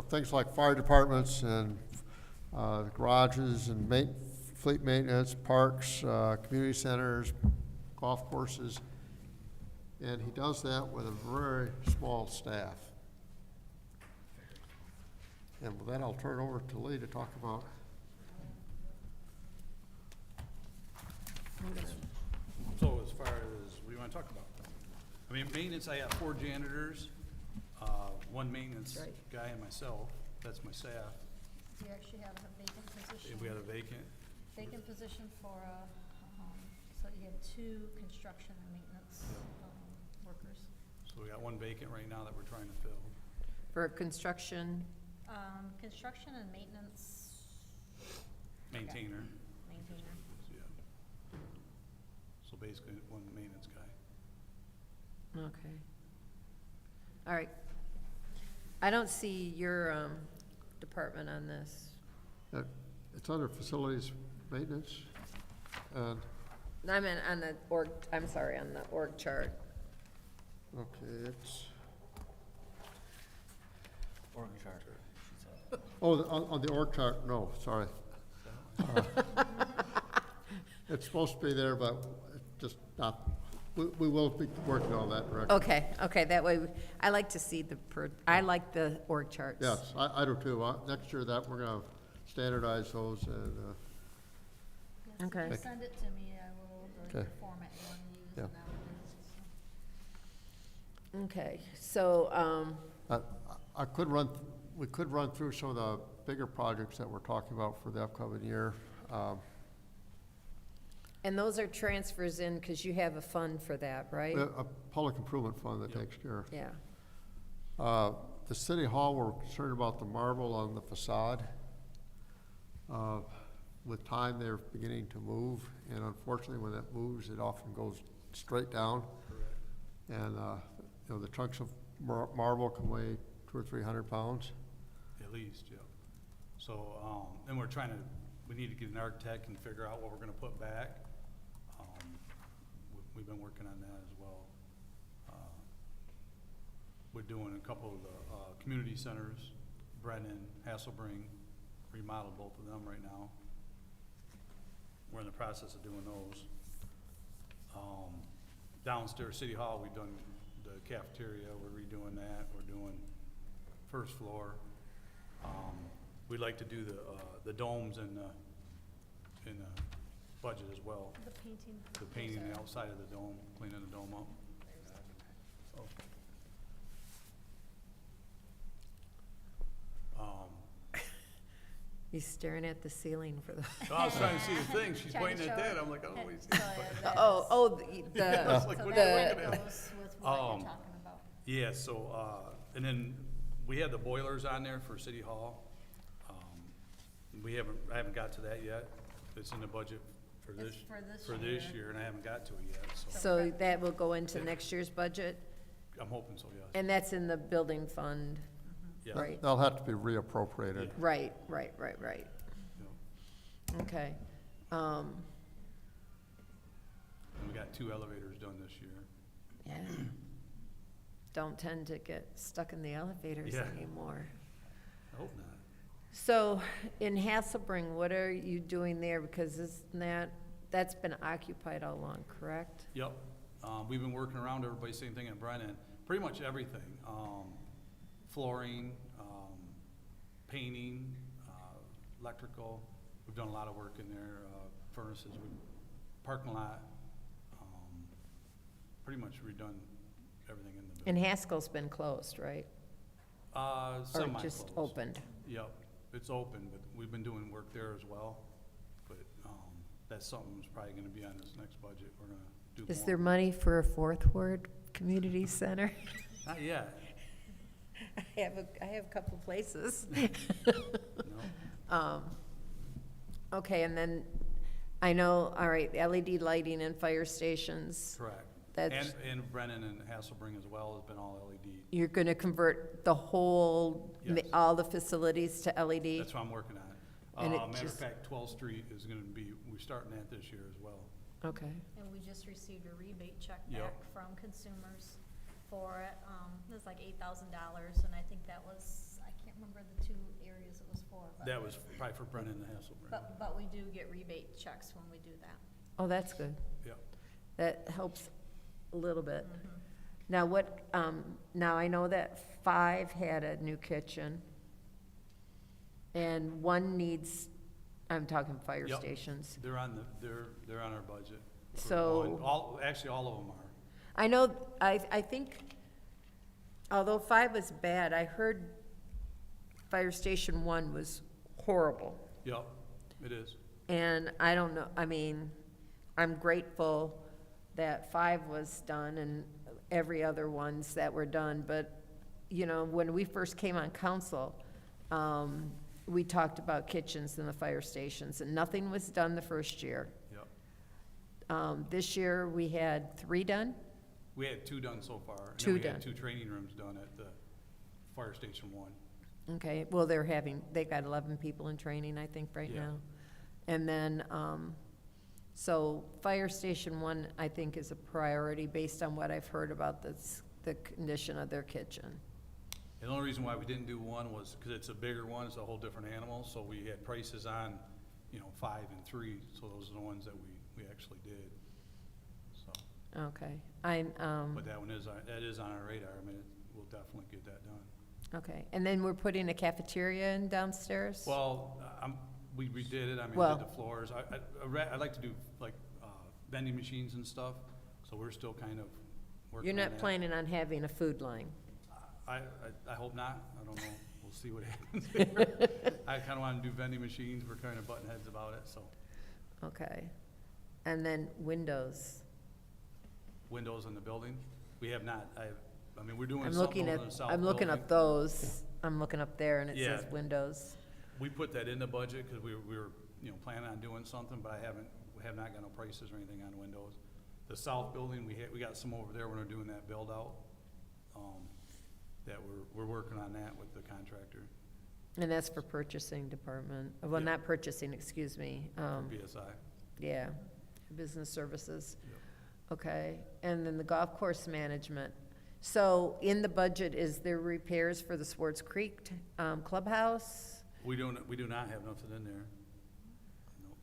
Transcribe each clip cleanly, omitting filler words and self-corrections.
things like fire departments and garages and fleet maintenance, parks, community centers, golf courses. And he does that with a very small staff. And with that, I'll turn it over to Lee to talk about. So as far as, what do you want to talk about? I mean, maintenance, I have 4 janitors, 1 maintenance Right. guy and myself. That's my staff. You actually have a vacant position. If we had a vacant, Position for, so you have 2 construction and maintenance workers. so we got 1 vacant right now that we're trying to fill. For construction, Construction and maintenance Maintainer, maintainer. yeah. So basically, 1 maintenance guy. okay. All right. I don't see your department on this. It's under facilities maintenance. And, I meant on the org, I'm sorry, on the org chart. okay, it's, Org chart. oh, on the org chart, no, sorry. It's supposed to be there, but it's just not, we will be working on that direction. Okay, that way, I like to see I like the org charts. Yes, I do too. Next year that, we're gonna standardize those and, Yes, Okay. if you send it to me, I will, the Okay. format you want to use. Yeah. And I will, Okay, so, we could run through some of the bigger projects that we're talking about for the upcoming year. and those are transfers in, because you have a fund for that, right? A public improvement fund that Yep. takes care. Yeah, The city hall, we're concerned about the marble on the facade. With time, they're beginning to move, and unfortunately, when that moves, it often goes straight down. Correct. And, the chunks of marble can weigh 200 or 300 pounds. At least, yeah. So, then we need to get an architect and figure out what we're gonna put back. We've been working on that as well. We're doing a couple of the, community centers, Brennan, Hasselbring, remodeled both of them right now. We're in the process of doing those. Downstairs, City Hall, we've done the cafeteria, we're redoing that, we're doing first floor. We'd like to do the domes in the budget as well. the painting. The painting the outside of the dome, cleaning the dome up. So, he's staring at the ceiling for the, I was trying to see the thing, she's Trying to pointing at show that, it. I'm like, oh, And wait. so that oh, is- the, It's like, So what are you that looking at? goes with what you're talking about. Yeah, so, and then we had the boilers on there for City Hall. I haven't got to that yet. It's in the budget for It's this, for this year. and I haven't got to it yet, so so that will go into next year's budget, I'm hoping so, yes. and that's in the building fund, Yeah. right? They'll have to be reappropriated. Right. Yeah. Okay. And we got 2 elevators done this year. Yeah. Don't tend to get stuck in the elevators Yeah. anymore. I hope not. So in Hasselbring, what are you doing there? Because that's been occupied all along, correct? Yep. We've been working around everybody, same thing at Brennan, pretty much everything. Flooring, painting, electrical. We've done a lot of work in there, furnaces, parking lot. Pretty much redone everything in the And building. Haskell's been closed, right? Or just Semi-closed. opened? Yep, it's open, but we've been doing work there as well. But, that's something that's probably gonna be on this next budget. We're gonna do more. Is there money for a fourth ward community center? Not yet, I have a couple places. no. Okay, and then, I know, all right, LED lighting in fire stations, Correct. that's, And Brennan and Hasselbring as well has been all LED. you're gonna convert the whole, Yes. all the facilities to LED? That's what I'm working on. And it Matter of just- fact, 12th Street is gonna be, we're starting that this year as well. Okay, And we just received a rebate check Yep. back from consumers for it. It was like $8,000, and I think that was, I can't remember That was probably for Brennan and Hasselberg. But we do get rebate checks when we do that. Oh, that's good. Yep. That helps a little bit. Now what, now I know that 5 had a new kitchen, and 1 needs, I'm talking fire Yep. stations. They're on they're on our budget. for So- one. Actually, all of them are. I know, I think, although 5 was bad, I heard Fire Station 1 was horrible. Yep, it is. And I don't know, I mean, I'm grateful that 5 was done and every other ones that were done, but, you know, when we first came on council, we talked about kitchens in the fire stations, and nothing was done the first year. Yep. This year, we had 3 done. We had 2 done so far. And 2 then we done. had 2 training rooms done at the Fire Station 1. Okay, well, they got 11 people in training, I think, right Yeah. now. And then, so Fire Station 1, I think, is a priority based on what I've heard about the condition of their kitchen. And the only reason why we didn't do 1 was because it's a bigger one, it's a whole different animal, so we had prices on, 5 and 3, so those are the ones that we actually did. So, Okay, but that one is, that is on our radar, I mean, we'll definitely get that done. okay, and then we're putting a cafeteria in downstairs? Well, we redid it, I mean, Well- did the floors, I'd like to do like vending machines and stuff, so we're still kind of working You're on not that. planning on having a food line? I hope not, I don't know, we'll see what happens there. I kinda wanna do vending machines, we're kinda butting heads about it, so, Okay, and then windows. windows in the building, we have not, I mean, we're doing I'm something looking over at, in the south I'm looking building. up those, I'm looking up there and it Yeah. says windows. We put that in the budget, cause we were, planning on doing something, but we have not got no prices or anything on windows. The south building, we got some over there when we're doing that build out, that we're working on that with the contractor, And that's for purchasing department, well, Yeah. not purchasing, excuse me, BSI. yeah, business services. Yep. Okay, and then the golf course management. So in the budget, is there repairs for the Swartz Creek clubhouse? We do not have nothing in there.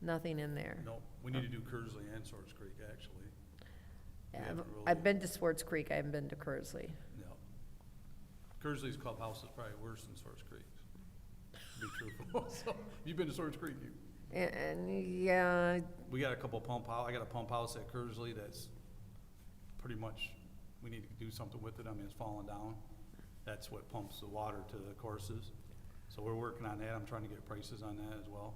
Nothing in there? No, we need to do Kearsley and Swartz Creek, actually. We Yeah, haven't really- I've been to Swartz Creek, I haven't been to Kearsley. No. Kearsley's clubhouse is probably worse than Swartz Creek's, to be truthful. So, you've been to Swartz Creek, And, yeah, we got a couple I got a pump house at Kearsley that's pretty much, we need to do something with it, I mean, it's falling down. That's what pumps the water to the courses. So we're working on that, I'm trying to get prices on that as well.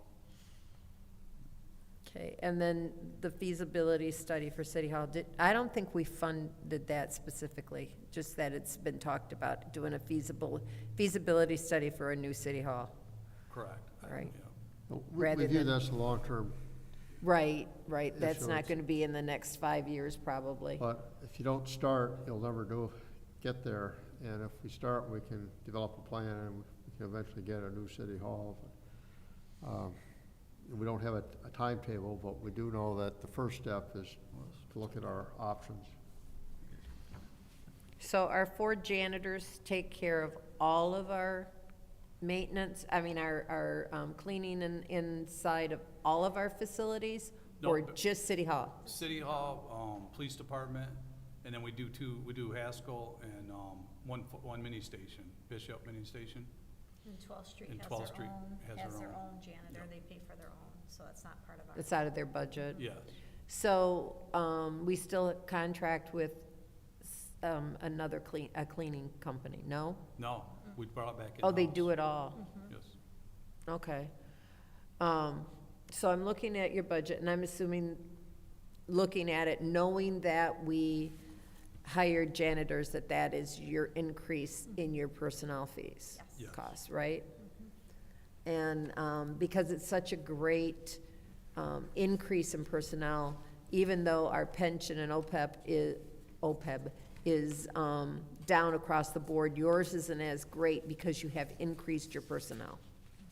okay, and then the feasibility study for City Hall, I don't think we funded that specifically, just that it's been talked about, doing a feasibility study for a new City Hall. Correct. Right. Yeah. We Rather view than- that's a long-term, Right, that's not Issues. gonna be in the next 5 years, probably. but if you don't start, you'll never get there. And if we start, we can develop a plan and we can eventually get a new city hall. We don't have a timetable, but we do know that the first step is to look at our options. So our 4 janitors take care of all of our maintenance, I mean, our cleaning inside of all of our facilities? No, Or but- just City Hall? City Hall, Police Department, and then we do Haskell and, one mini station, Bishop Mini Station. And 12th Street And has 12th their Street own, has has their their own. own janitor, Yep. they pay for their own, so it's not part of our. It's out of their budget? Yes, So, we still contract with another cleaning company, no? no, we brought it back in. Oh, they do it all? Yes, Okay. So I'm looking at your budget, and I'm assuming, looking at it, knowing that we hired janitors, that is your increase in your personnel fees Yes. Yes. costs, right? And because it's such a great increase in personnel, even though our pension and OPEB is down across the board, yours isn't as great because you have increased your personnel.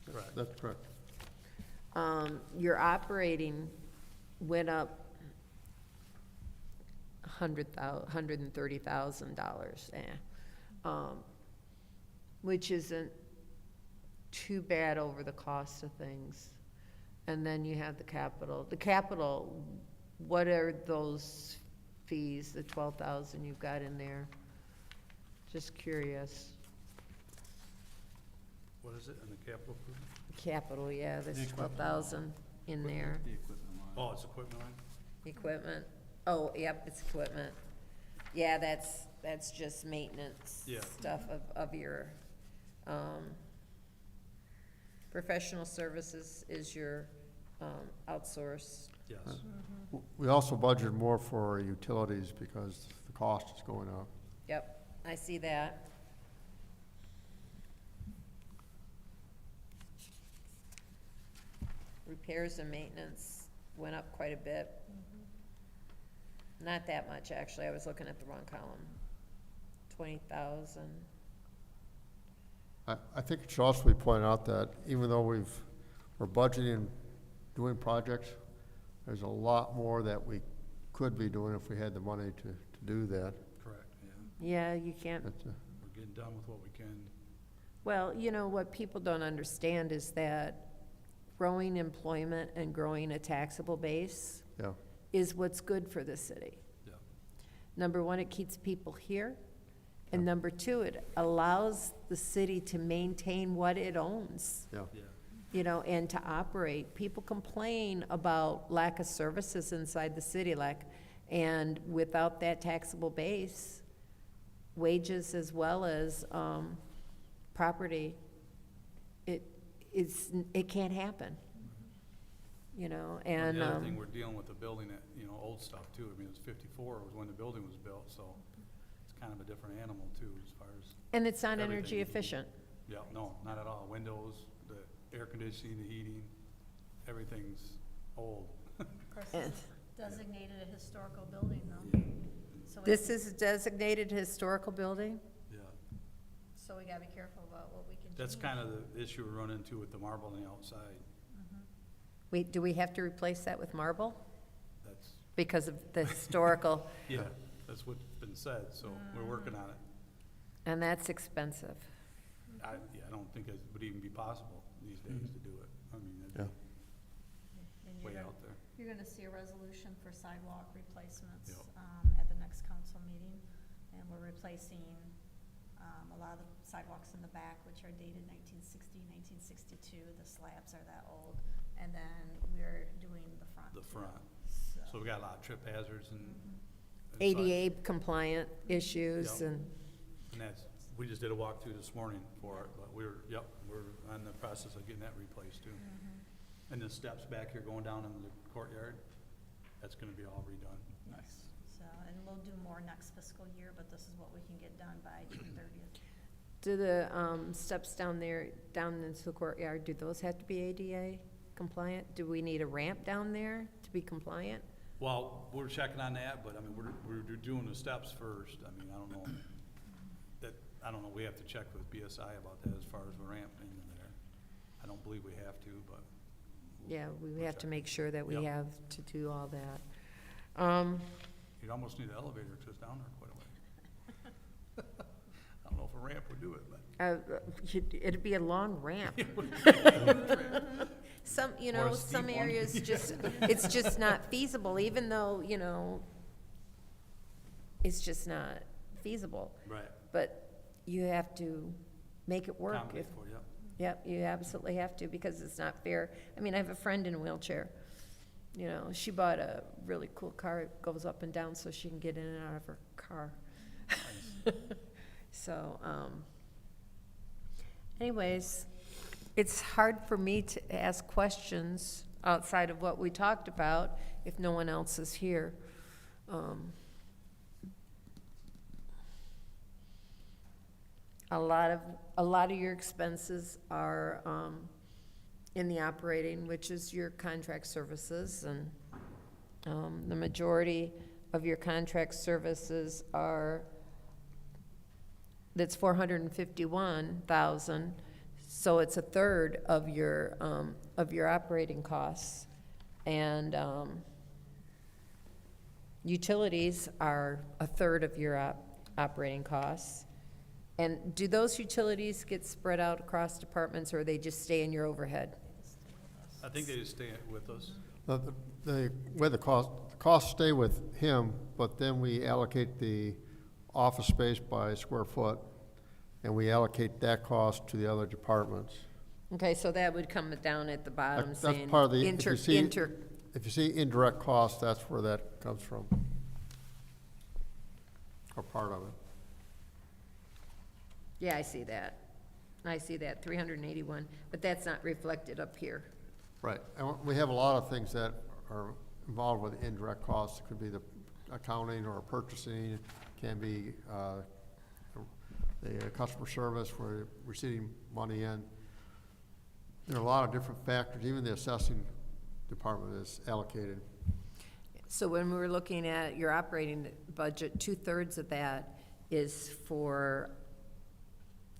correct. That's correct. Your operating went up $130,000, which isn't too bad over the cost of things. And then you have the capital. The capital, what are those fees, the 12,000 you've got in there? Just curious. What is it in the capital improvement? Capital, yeah, The there's equipment. 12,000 in there. The equipment line. Oh, it's equipment line? Equipment, oh, yep, it's equipment. Yeah, that's just maintenance Yeah. stuff of your, professional services is your, outsource. Yes. We also budgeted more for utilities because the cost is going up. Yep, I see that. Repairs and maintenance went up quite a bit. Not that much, actually, I was looking at the wrong column. 20,000. I think it should also be pointed out that even though we're budgeting, doing projects, there's a lot more that we could be doing if we had the money to do that. Correct, yeah. Yeah, you can't, That's, We're getting done with what we can. well, you know, what people don't understand is that growing employment and growing a taxable base yeah, is what's good for the city. Yeah. Number one, it keeps people here. And number two, it allows the city to maintain what it owns, yeah. Yeah. you know, and to operate. People complain about lack of services inside the city, and without that taxable base, wages as well as, property, it can't happen. You know, Well, and, the other thing, we're dealing with the building that, you know, old stuff too. I mean, it was 54 was when the building was built, so it's kind of a different animal too, as far as, and it's not everything. energy efficient. yeah, no, not at all. Windows, the air conditioning, the heating, everything's old. Of course, And- it's designated a historical building though. So we- This is a designated historical building? Yeah. So we gotta be careful about what we can change. That's kind of the issue we run into with the marble on the outside. Do we have to replace that with marble? That's, Because of the historical, yeah, that's what's been said, so we're working on it. and that's expensive. I don't think it would even be possible these days to do it. I mean, Yeah. And it's way out there. You're gonna see a resolution for sidewalk replacements, Yep. at the next council meeting. And we're replacing, a lot of the sidewalks in the back, which are dated 1960, 1962. The slabs are that old. And then we're doing the front. The too. front. So, So we got a lot of trip hazards and. and such. ADA compliant issues Yep. and, And that's, we just did a walkthrough this morning for it, but we're on the process of getting that replaced too. And the steps back here going down into the courtyard, that's gonna be all redone. yes. So, and we'll do more next fiscal year, but this is what we can get done by June 30th. do the, steps down there, down into the courtyard, do those have to be ADA compliant? Do we need a ramp down there to be compliant? Well, we're checking on that, but I mean, we're doing the steps first. I mean, I don't know. I don't know, we have to check with BSI about that as far as the ramp in there. I don't believe we have to, but Yeah, we have to make sure that we Yep. have to do all that. you'd almost need an elevator because it's down there quite a way. I don't know if a ramp would do it, but. It'd be a long ramp. Some, you Or know, a some steep one. areas just, it's just not feasible, even though, you know, it's just not feasible. Right. But you have to make it work. Accommodate for, yeah. Yep, you absolutely have to, because it's not fair. I mean, I have a friend in a wheelchair. You know, she bought a really cool car, it goes up and down so she can get in and out of her car. So, anyways, it's hard for me to ask questions outside of what we talked about if no one else is here. A lot of your expenses are, in the operating, which is your contract services, and, the majority of your contract services are, that's 451,000, so it's a third of your operating costs. And, utilities are a third of your operating costs. And do those utilities get spread out across departments, or they just stay in your overhead? I think they just stay with us. Where the costs stay with him, but then we allocate the office space by square foot, and we allocate that cost to the other departments. Okay, so that would come down at the bottom That's saying. part of the, inter. if you see indirect costs, that's where that comes from. Or part of it. Yeah, I see that. I see that, 381, but that's not reflected up here. Right, and we have a lot of things that are involved with indirect costs. It could be the accounting or purchasing, can be the customer service for receiving money in. There are a lot of different factors, even the assessing department is allocated. So when we were looking at your operating budget, 2/3 of that is for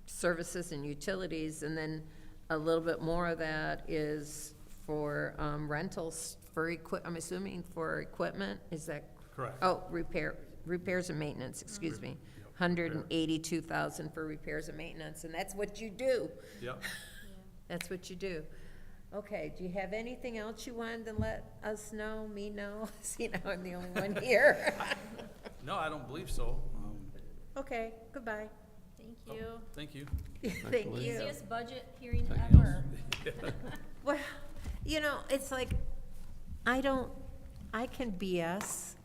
services and utilities, and then a little bit more of that is for rentals for I'm assuming for equipment, is that? Correct. Oh, repairs and maintenance, excuse me. Yep. 182,000 for repairs and maintenance, and that's what you do. Yep. That's what you do. Okay, do you have anything else you wanted to let us know, me know? See, now I'm the only one here. No, I don't believe so. Okay, goodbye. Thank Oh, you. Thank you. Thank you. Easiest budget hearing Anything ever. Well, you know, it's like, I can BS,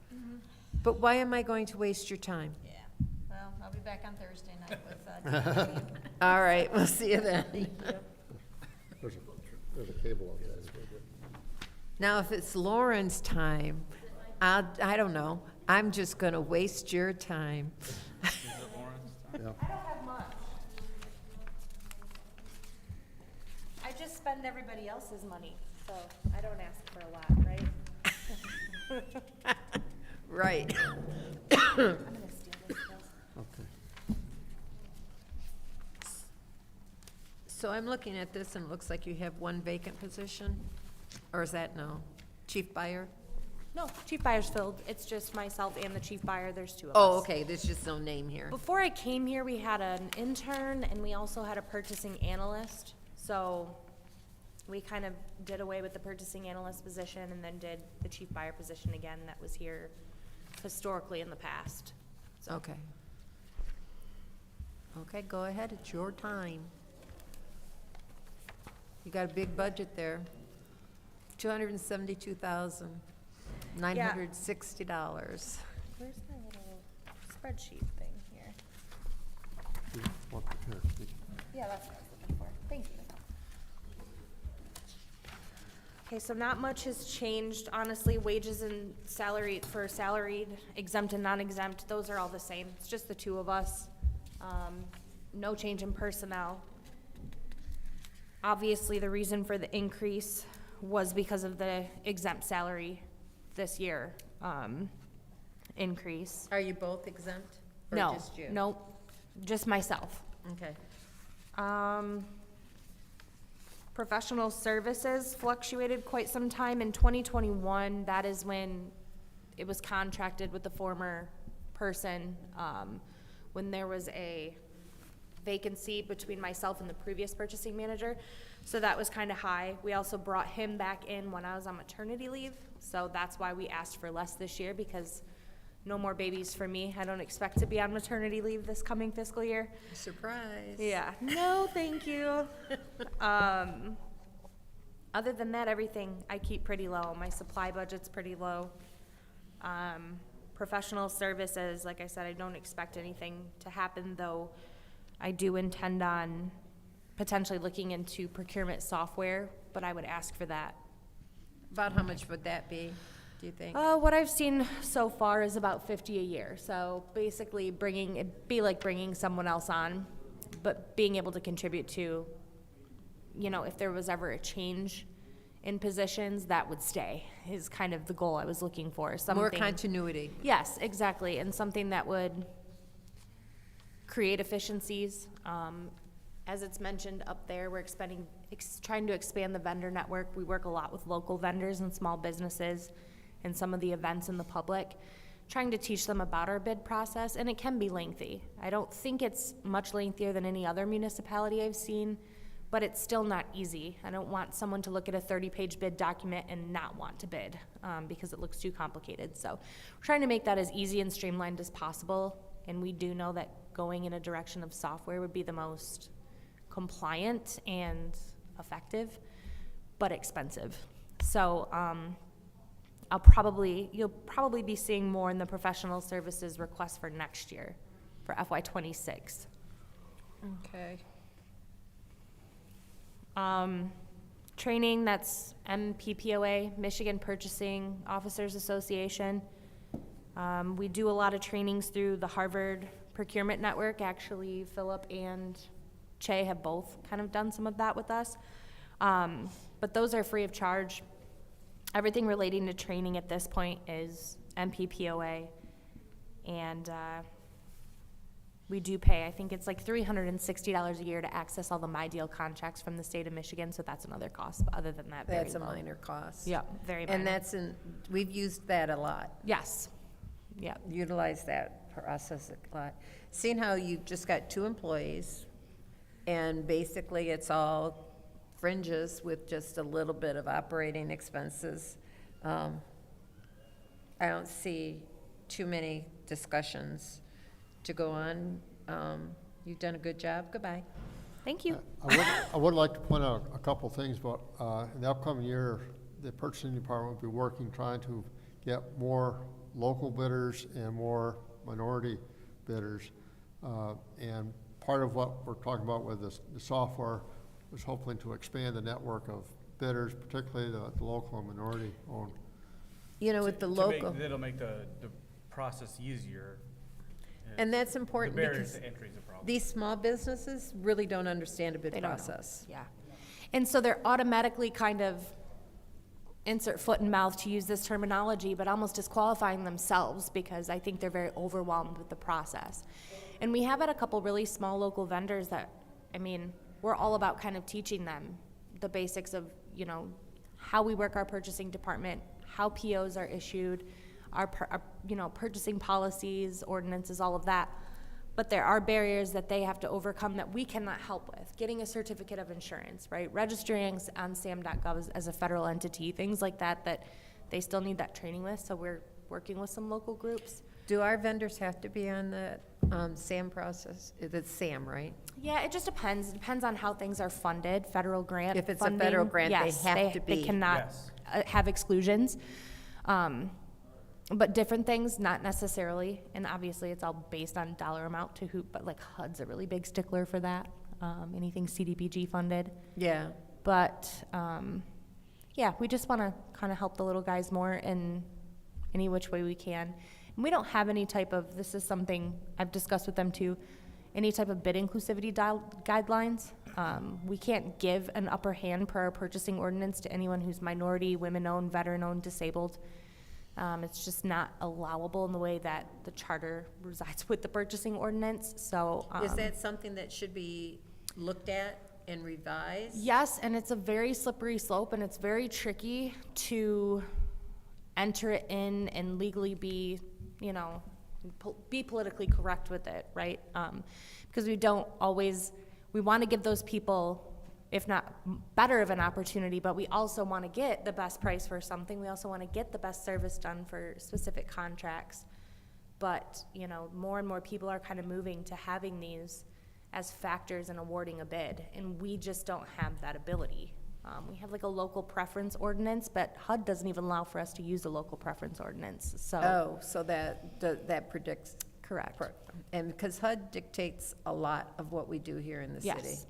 but why am I going to waste your time? Yeah, well, I'll be back on Thursday night with, All right, we'll see you then. There's a cable on that. Now, if it's Lauren's time, I don't know, I'm just gonna waste your time. Is it Lawrence? Yeah. I don't have much. I just spend everybody else's money, so I don't ask for a lot, right? Right. I'm gonna steal this, Chris. Okay. So I'm looking at this, and it looks like you have one vacant position, or is that no? Chief buyer? No, chief buyer's filled. It's just myself and the chief buyer. There's two of us. Oh, okay, there's just no name here. Before I came here, we had an intern and we also had a purchasing analyst. So we kind of did away with the purchasing analyst position and then did the chief buyer position again that was here historically in the past. So Okay. Okay, go ahead, it's your time. You got a big budget there. $272,960. where's my little spreadsheet thing here? Here. Yeah, that's what I was looking for. Thank you. Okay, so not much has changed, honestly. Wages and salary, for salaried, exempt and non-exempt, those are all the same. It's just the two of us. No change in personnel. Obviously, the reason for the increase was because of the exempt salary this year, increase. Are you both exempt? Or No, just you? nope, just myself. Okay. Professional services fluctuated quite some time. In 2021, that is when it was contracted with the former person, when there was a vacancy between myself and the previous purchasing manager. So that was kind of high. We also brought him back in when I was on maternity leave. So that's why we asked for less this year, because no more babies for me. I don't expect to be on maternity leave this coming fiscal year. Surprise. Yeah, no, thank you. Other than that, everything I keep pretty low. My supply budget's pretty low. Professional services, like I said, I don't expect anything to happen, though I do intend on potentially looking into procurement software, but I would ask for that. About how much would that be, do you think? What I've seen so far is about 50 a year. So basically it'd be like bringing someone else on, but being able to contribute to, you know, if there was ever a change in positions, that would stay, is kind of the goal I was looking for. More Something- continuity. Yes, exactly, and something that would create efficiencies. As it's mentioned up there, we're trying to expand the vendor network. We work a lot with local vendors and small businesses and some of the events in the public. trying to teach them about our bid process, and it can be lengthy. I don't think it's much lengthier than any other municipality I've seen, but it's still not easy. I don't want someone to look at a 30-page bid document and not want to bid because it looks too complicated. So we're trying to make that as easy and streamlined as possible, and we do know that going in a direction of software would be the most compliant and effective, but expensive. So you'll probably be seeing more in the professional services request for next year, for FY26. Okay. Training, that's MPPOA, Michigan Purchasing Officers Association. We do a lot of trainings through the Harvard Procurement Network. Actually, Philip and Che have both kind of done some of that with us. But those are free of charge. Everything relating to training at this point is MPPOA, and we do pay, I think it's like $360 a year to access all the My Deal contracts from the state of Michigan, so that's another cost, but other than that, very That's a low. minor cost. Yeah, very minor. And we've used that a lot. Yes, yeah. Utilize that process a lot. Seeing how you've just got 2 employees, and basically it's all fringes with just a little bit of operating expenses, I don't see too many discussions to go on. You've done a good job. Goodbye. Thank you. I would like to point out a couple things, but in the upcoming year, the purchasing department will be working, trying to get more local bidders and more minority bidders. And part of what we're talking about with the software was hoping to expand the network of bidders, particularly the local and minority owned. You know, with the local, That'll make the process easier. and that's important The barriers because to entry is a problem. these small businesses really don't understand a bid They don't know. process. Yeah. And so they're automatically kind of, insert foot and mouth to use this terminology, but almost disqualifying themselves because I think they're very overwhelmed with the process. And we have had a couple really small local vendors that, I mean, we're all about kind of teaching them the basics of, you know, how we work our purchasing department, how POs are issued, our you know, purchasing policies, ordinances, all of that. But there are barriers that they have to overcome that we cannot help with. Getting a certificate of insurance, right? Registering on sam.gov as a federal entity, things like that, that they still need that training with. So we're working with some local groups. Do our vendors have to be on the SAM process? It's SAM, right? Yeah, it just depends. It depends on how things are funded, federal grant If it's a funding. federal grant, they yes, have to They be. cannot Yes. have exclusions. But different things, not necessarily. And obviously, it's all based on dollar amount to who, but like HUD's a really big stickler for that. Anything CDBG funded. Yeah. But, yeah, we just want to kind of help the little guys more in any which way we can. And we don't have any type of, this is something I've discussed with them too, any type of bid inclusivity guidelines. We can't give an upper hand per our purchasing ordinance to anyone who's minority, women-owned, veteran-owned, disabled. It's just not allowable in the way that the charter resides with the purchasing ordinance, so. Is that something that should be looked at and revised? Yes, and it's a very slippery slope, and it's very tricky to enter it in and legally be, you know, be politically correct with it, right? Because we don't always, we want to give those people, if not better of an opportunity, but we also want to get the best price for something. We also want to get the best service done for specific contracts. But, you know, more and more people are kind of moving to having these as factors in awarding a bid, and we just don't have that ability. We have like a local preference ordinance, but HUD doesn't even allow for us to use a local preference ordinance, so. Oh, so that predicts. Correct. And because HUD dictates a lot of what we do here in the city. Yes.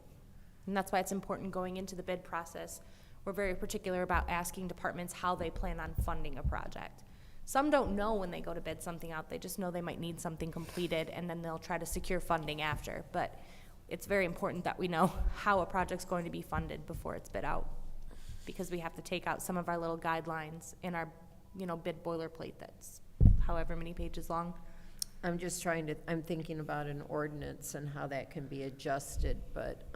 And that's why it's important going into the bid process. We're very particular about asking departments how they plan on funding a project. Some don't know when they go to bid something out, they just know they might need something completed, and then they'll try to secure funding after. But it's very important that we know how a project's going to be funded before it's bid out, because we have to take out some of our little guidelines in our, you know, bid boilerplate that's however many pages long. I'm just I'm thinking about an ordinance and how that can be adjusted, but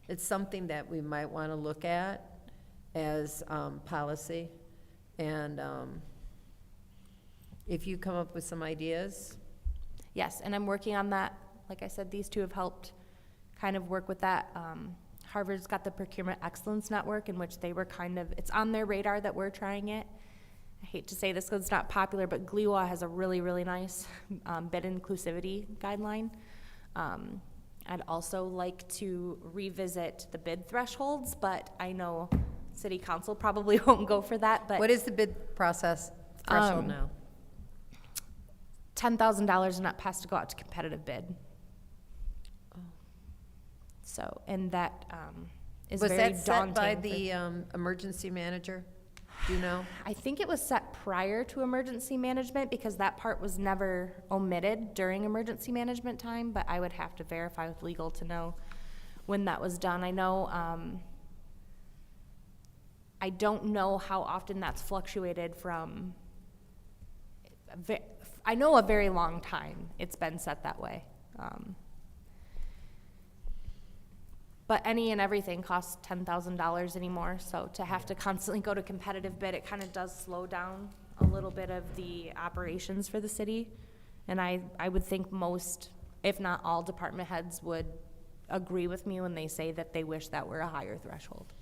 it's something that we might want to look at as policy. And if you come up with some ideas. Yes, and I'm working on that. Like I said, these two have helped kind of work with that. Harvard's got the Procurement Excellence Network, in which they were it's on their radar that we're trying it. I hate to say this because it's not popular, but GLEWA has a really, really nice bid inclusivity guideline. I'd also like to revisit the bid thresholds, but I know City Council probably won't go for that, but. What is the bid process threshold now? $10,000 and not has to go out to competitive bid. So, and that is Was very that daunting. set by for- the emergency manager? Do you know? I think it was set prior to emergency management because that part was never omitted during emergency management time, but I would have to verify with legal to know when that was done. I know, I don't know how often that's fluctuated from, I know a very long time it's been set that way. But any and everything costs $10,000 anymore, so to have to constantly go to competitive bid, it kind of does slow down a little bit of the operations for the city. And I would think most, if not all, department heads would agree with me when they say that they wish that were a higher threshold.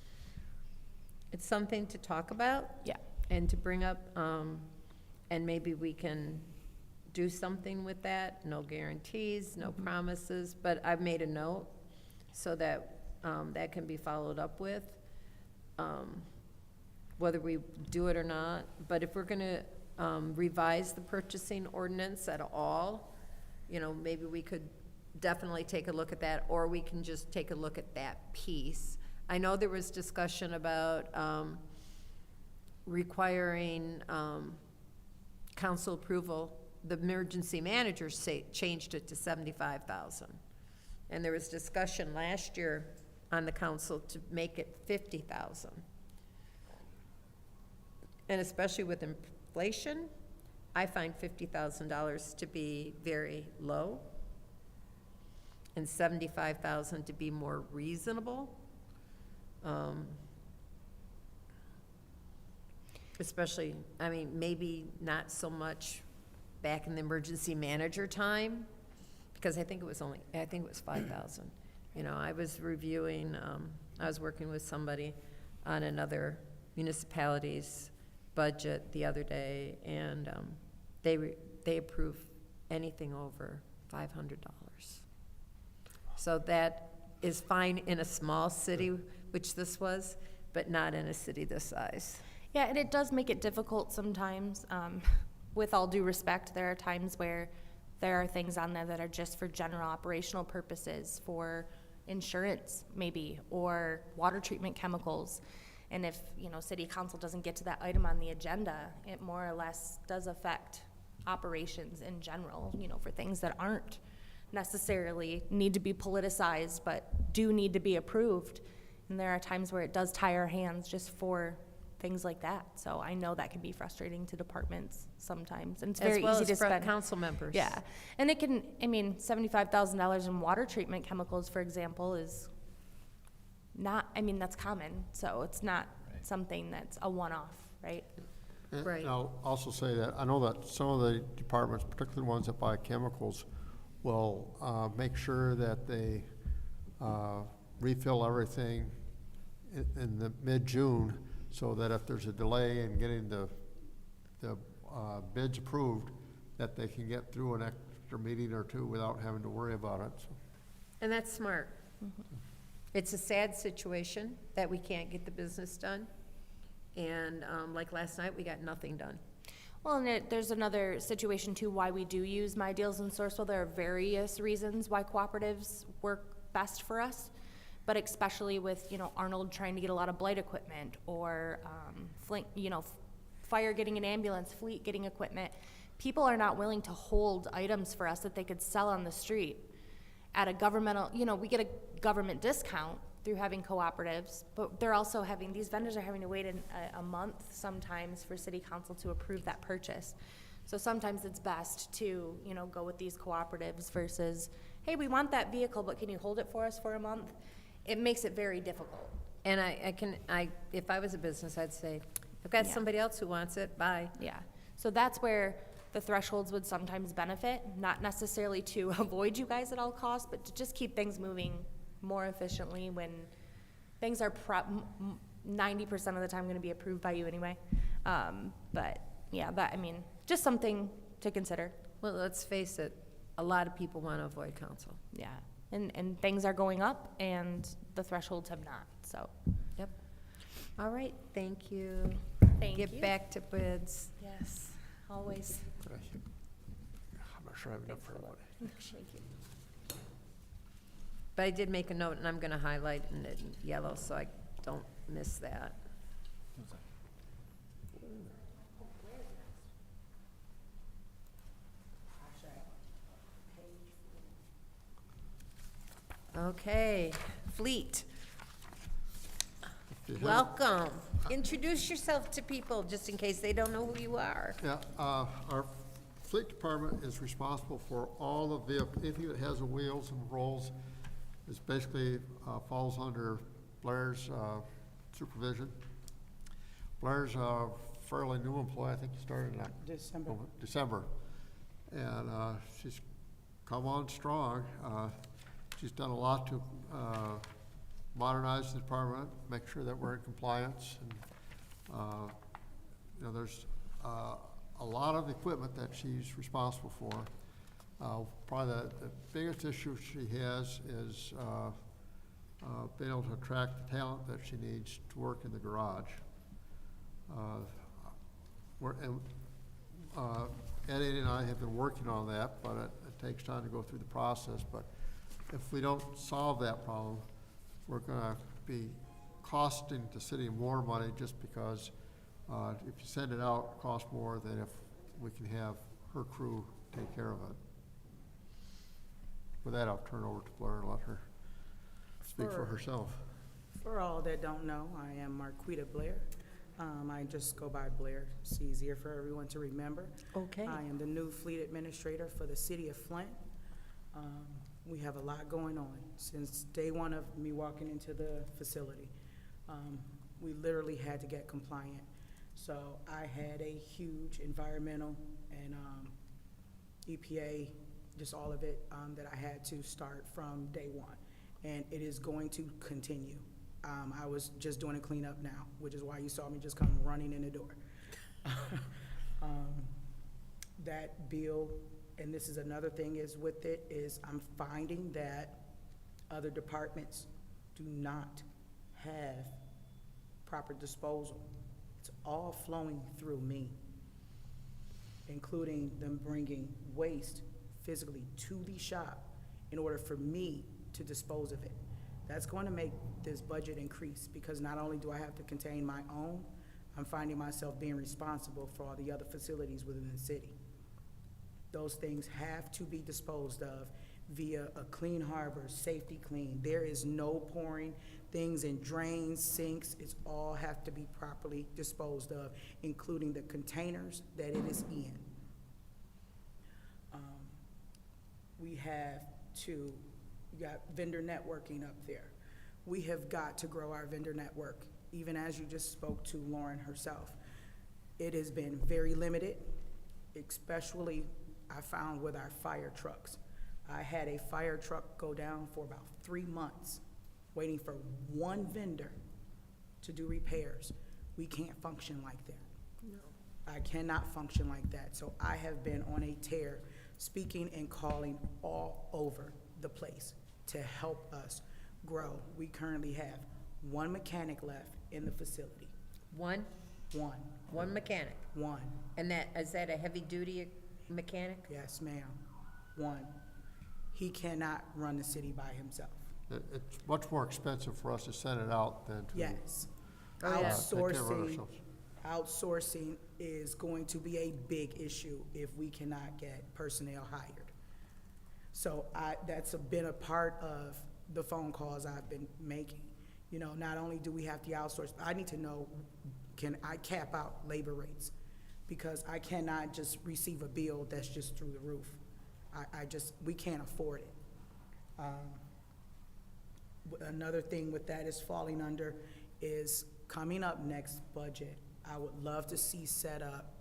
It's something to talk about. Yeah. And to bring up, and maybe we can do something with that. No guarantees, no promises, but I've made a note so that that can be followed up with, whether we do it or not. But if we're gonna revise the purchasing ordinance at all, you know, maybe we could definitely take a look at that, or we can just take a look at that piece. I know there was discussion about requiring council approval. The emergency manager changed it to $75,000. And there was discussion last year on the council to make it $50,000. And especially with inflation, I find $50,000 to be very low and $75,000 to be more reasonable. Especially, I mean, maybe not so much back in the emergency manager time, because I think it was 5,000. You know, I was reviewing, I was working with somebody on another municipality's budget the other day, and they approve anything over $500. So that is fine in a small city, which this was, but not in a city this size. Yeah, and it does make it difficult sometimes. With all due respect, there are times where there are things on there that are just for general operational purposes, for insurance maybe, or water treatment chemicals. And if, you know, city council doesn't get to that item on the agenda, it more or less does affect operations in general, you know, for things that aren't necessarily need to be politicized, but do need to be approved. And there are times where it does tie our hands just for things like that. So I know that can be frustrating to departments sometimes, and it's very easy to spend. Council members. Yeah, and it can, I mean, $75,000 in water treatment chemicals, for example, is not, I mean, that's common, so it's not something that's a one-off, right? Right. And I'll also say that I know that some of the departments, particularly ones that buy chemicals, will make sure that they refill everything in the mid-June, so that if there's a delay in getting the bids approved, that they can get through an extra meeting or two without having to worry about it. So. And that's smart. It's a sad situation that we can't get the business done. And like last night, we got nothing done. Well, and there's another situation too, why we do use My Deals and Sourcewell. There are various reasons why cooperatives work best for us, but especially with, you know, Arnold trying to get a lot of blight equipment, or Flint, you know, fire getting an ambulance, Fleet getting equipment. People are not willing to hold items for us that they could sell on the street at a governmental, you know, we get a government discount through having cooperatives, but they're also having, these vendors are having to wait a month sometimes for city council to approve that purchase. So sometimes it's best to, you know, go with these cooperatives versus, hey, we want that vehicle, but can you hold it for us for a month? It makes it very difficult. And if I was a business, I'd say, I've got Yeah. somebody else who wants it, bye. Yeah, so that's where the thresholds would sometimes benefit, not necessarily to avoid you guys at all costs, but to just keep things moving more efficiently when things are 90% of the time gonna be approved by you anyway. But yeah, that, I mean, just something to consider. Well, let's face it, a lot of people want to avoid council. Yeah, and things are going up and the thresholds have not, so. Yep. All right, thank you. Thank you. Get back to bids. Yes, always. I'm not sure I have enough for everybody. Thank you. But I did make a note, and I'm going to highlight in yellow so I don't miss that. Okay, Fleet, If you have- welcome. Introduce yourself to people, just in case they don't know who you are. Yeah, our fleet department is responsible for all the vehicle, anything that has the wheels and rolls is basically, falls under Blair's, supervision. Blair's a fairly new employee, I think he started in December. And, she's come on strong. She's done a lot to, modernize the department, make sure that we're in compliance. And, you know, there's, a lot of equipment that she's responsible for. Probably the biggest issue she has is, being able to attract the talent that she needs to work in the garage. Eddie and I have been working on that, but it takes time to go through the process. But if we don't solve that problem, we're gonna be costing the city more money just because, if you send it out, it costs more than if we can have her crew take care of it. With that, I'll turn over to Blair and let her speak for herself. For all that don't know, I am Marquita Blair. I just go by Blair. It's easier for everyone to remember. Okay. I am the new fleet administrator for the city of Flint. We have a lot going on since day one of me walking into the facility. We literally had to get compliant. So I had a huge environmental and EPA, just all of it, that I had to start from day one. And it is going to continue. I was just doing a cleanup now, which is why you saw me just come running in the door. That bill, and this is another thing is with it, is I'm finding that other departments do not have proper disposal. It's all flowing through me, including them bringing waste physically to the shop in order for me to dispose of it. That's going to make this budget increase because not only do I have to contain my own, I'm finding myself being responsible for all the other facilities within the city. Those things have to be disposed of via a clean harbor, safety clean. There is no pouring things in drains, sinks. It's all have to be properly disposed of, including the containers that it is in. We have to, we got vendor networking up there. We have got to grow our vendor network, even as you just spoke to Lauren herself. It has been very limited, especially I found with our fire trucks. I had a fire truck go down for about 3 months, waiting for one vendor to do repairs. We can't function like that. No. I cannot function like that. So I have been on a tear, speaking and calling all over the place to help us grow. We currently have one mechanic left in the facility. One mechanic. One. And is that a heavy-duty mechanic? Yes, ma'am. One. He cannot run the city by himself. It's much more expensive for us to send it out than to. Yes. Oh, yeah. Take care of it Outsourcing, ourselves. outsourcing is going to be a big issue if we cannot get personnel hired. So that's been a part of the phone calls I've been making. You know, not only do we have to outsource, I need to know, can I cap out labor rates? Because I cannot just receive a bill that's just through the roof. We can't afford it. Another thing with that is falling under is coming up next budget. I would love to see set up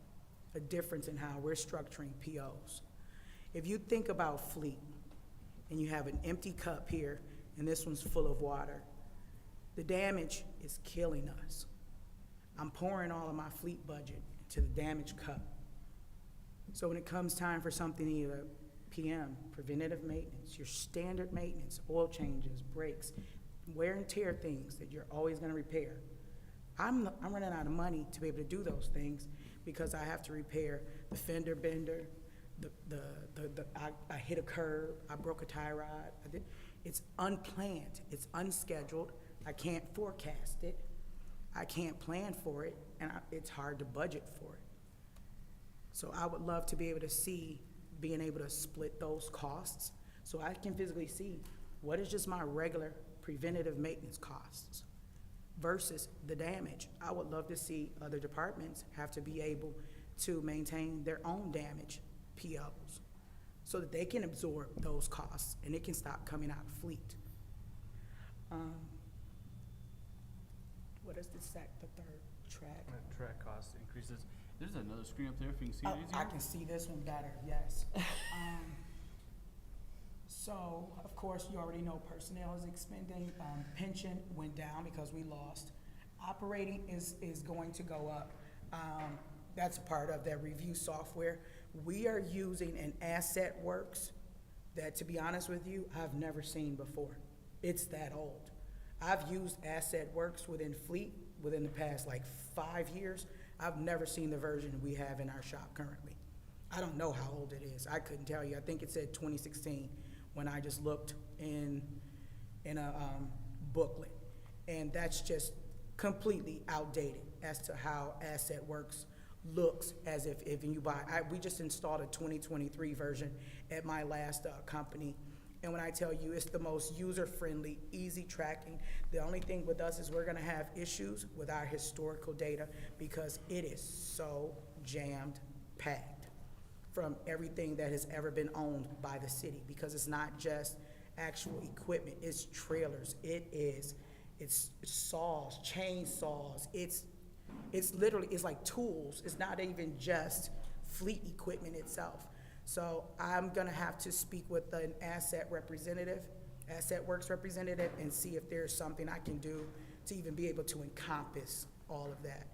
a difference in how we're structuring POs. If you think about Fleet, and you have an empty cup here, and this one's full of water, the damage is killing us. I'm pouring all of my Fleet budget into the damaged cup. So when it comes time for something, either PM, preventative maintenance, your standard maintenance, oil changes, brakes, wear and tear things that you're always gonna repair, I'm running out of money to be able to do those things because I have to repair the fender bender, I hit a curb, I broke a tie rod. It's unplanned, it's unscheduled, I can't forecast it, I can't plan for it, and it's hard to budget for it. So I would love to be able to see, being able to split those costs, so I can physically see what is just my regular preventative maintenance costs versus the damage. I would love to see other departments have to be able to maintain their own damage POs so that they can absorb those costs and it can stop coming out of Fleet. What is the third track? Track cost increases. There's another screen up there if you can see Oh, it easier. I can see this one better, yes. So, of course, you already know personnel is expending, pension went down because we lost. Operating is going to go up. That's a part of that review software. We are using an Asset Works that, to be honest with you, I've never seen before. It's that old. I've used Asset Works within Fleet within the past like 5 years. I've never seen the version we have in our shop currently. I don't know how old it is. I couldn't tell you. I think it said 2016 when I just looked in a booklet. And that's just completely outdated as to how Asset Works looks as if you buy. We just installed a 2023 version at my last company. And when I tell you it's the most user-friendly, easy tracking, the only thing with us is we're gonna have issues with our historical data because it is so jammed packed from everything that has ever been owned by the city, because it's not just actual equipment, it's trailers, it's saws, chainsaws, it's literally, it's like tools. It's not even just Fleet equipment itself. So I'm gonna have to speak with an Asset Works representative, and see if there's something I can do to even be able to encompass all of that.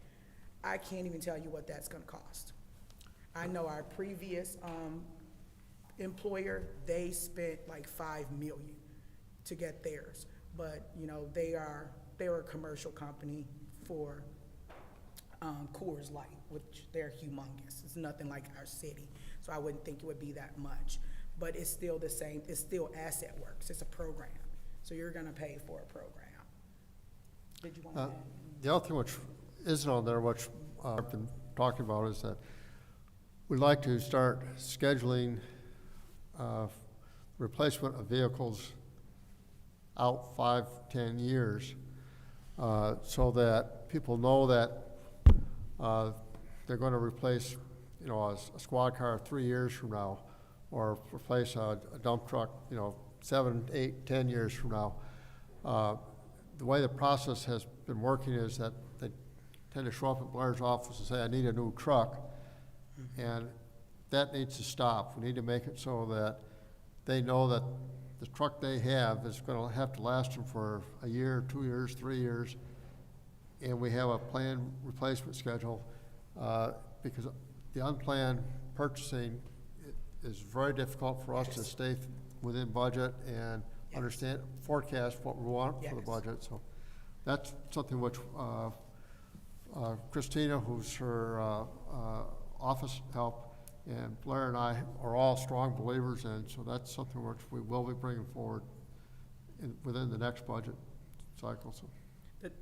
I can't even tell you what that's gonna cost. I know our previous employer, they spent like $5 million to get theirs, but you know they were a commercial company for Coors Light, which they're humongous. It's nothing like our city, so I wouldn't think it would be that much. But it's still the same. It's still Asset Works. It's a program, so you're going to pay for a program. Did you want to add? The other thing which isn't on there, which I've been talking about, is that we'd like to start scheduling replacement of vehicles out 5-10 years, so that people know that they're going to replace, you know, a squad car 3 years from now, or replace a dump truck, you know, 7, 8, 10 years from now. The way the process has been working is that they tend to show up at Blair's office and say, I need a new truck, and that needs to stop. We need to make it so that they know that the truck they have is going to have to last them for a year, 2 years, 3 years, and we have a planned replacement schedule, because the unplanned purchasing is very difficult for us to stay within budget and understand, forecast what we want for the budget. So that's something which Christina, who's her office help, and Blair and I are all strong believers in, so that's something which we will be bringing forward within the next budget cycle. So.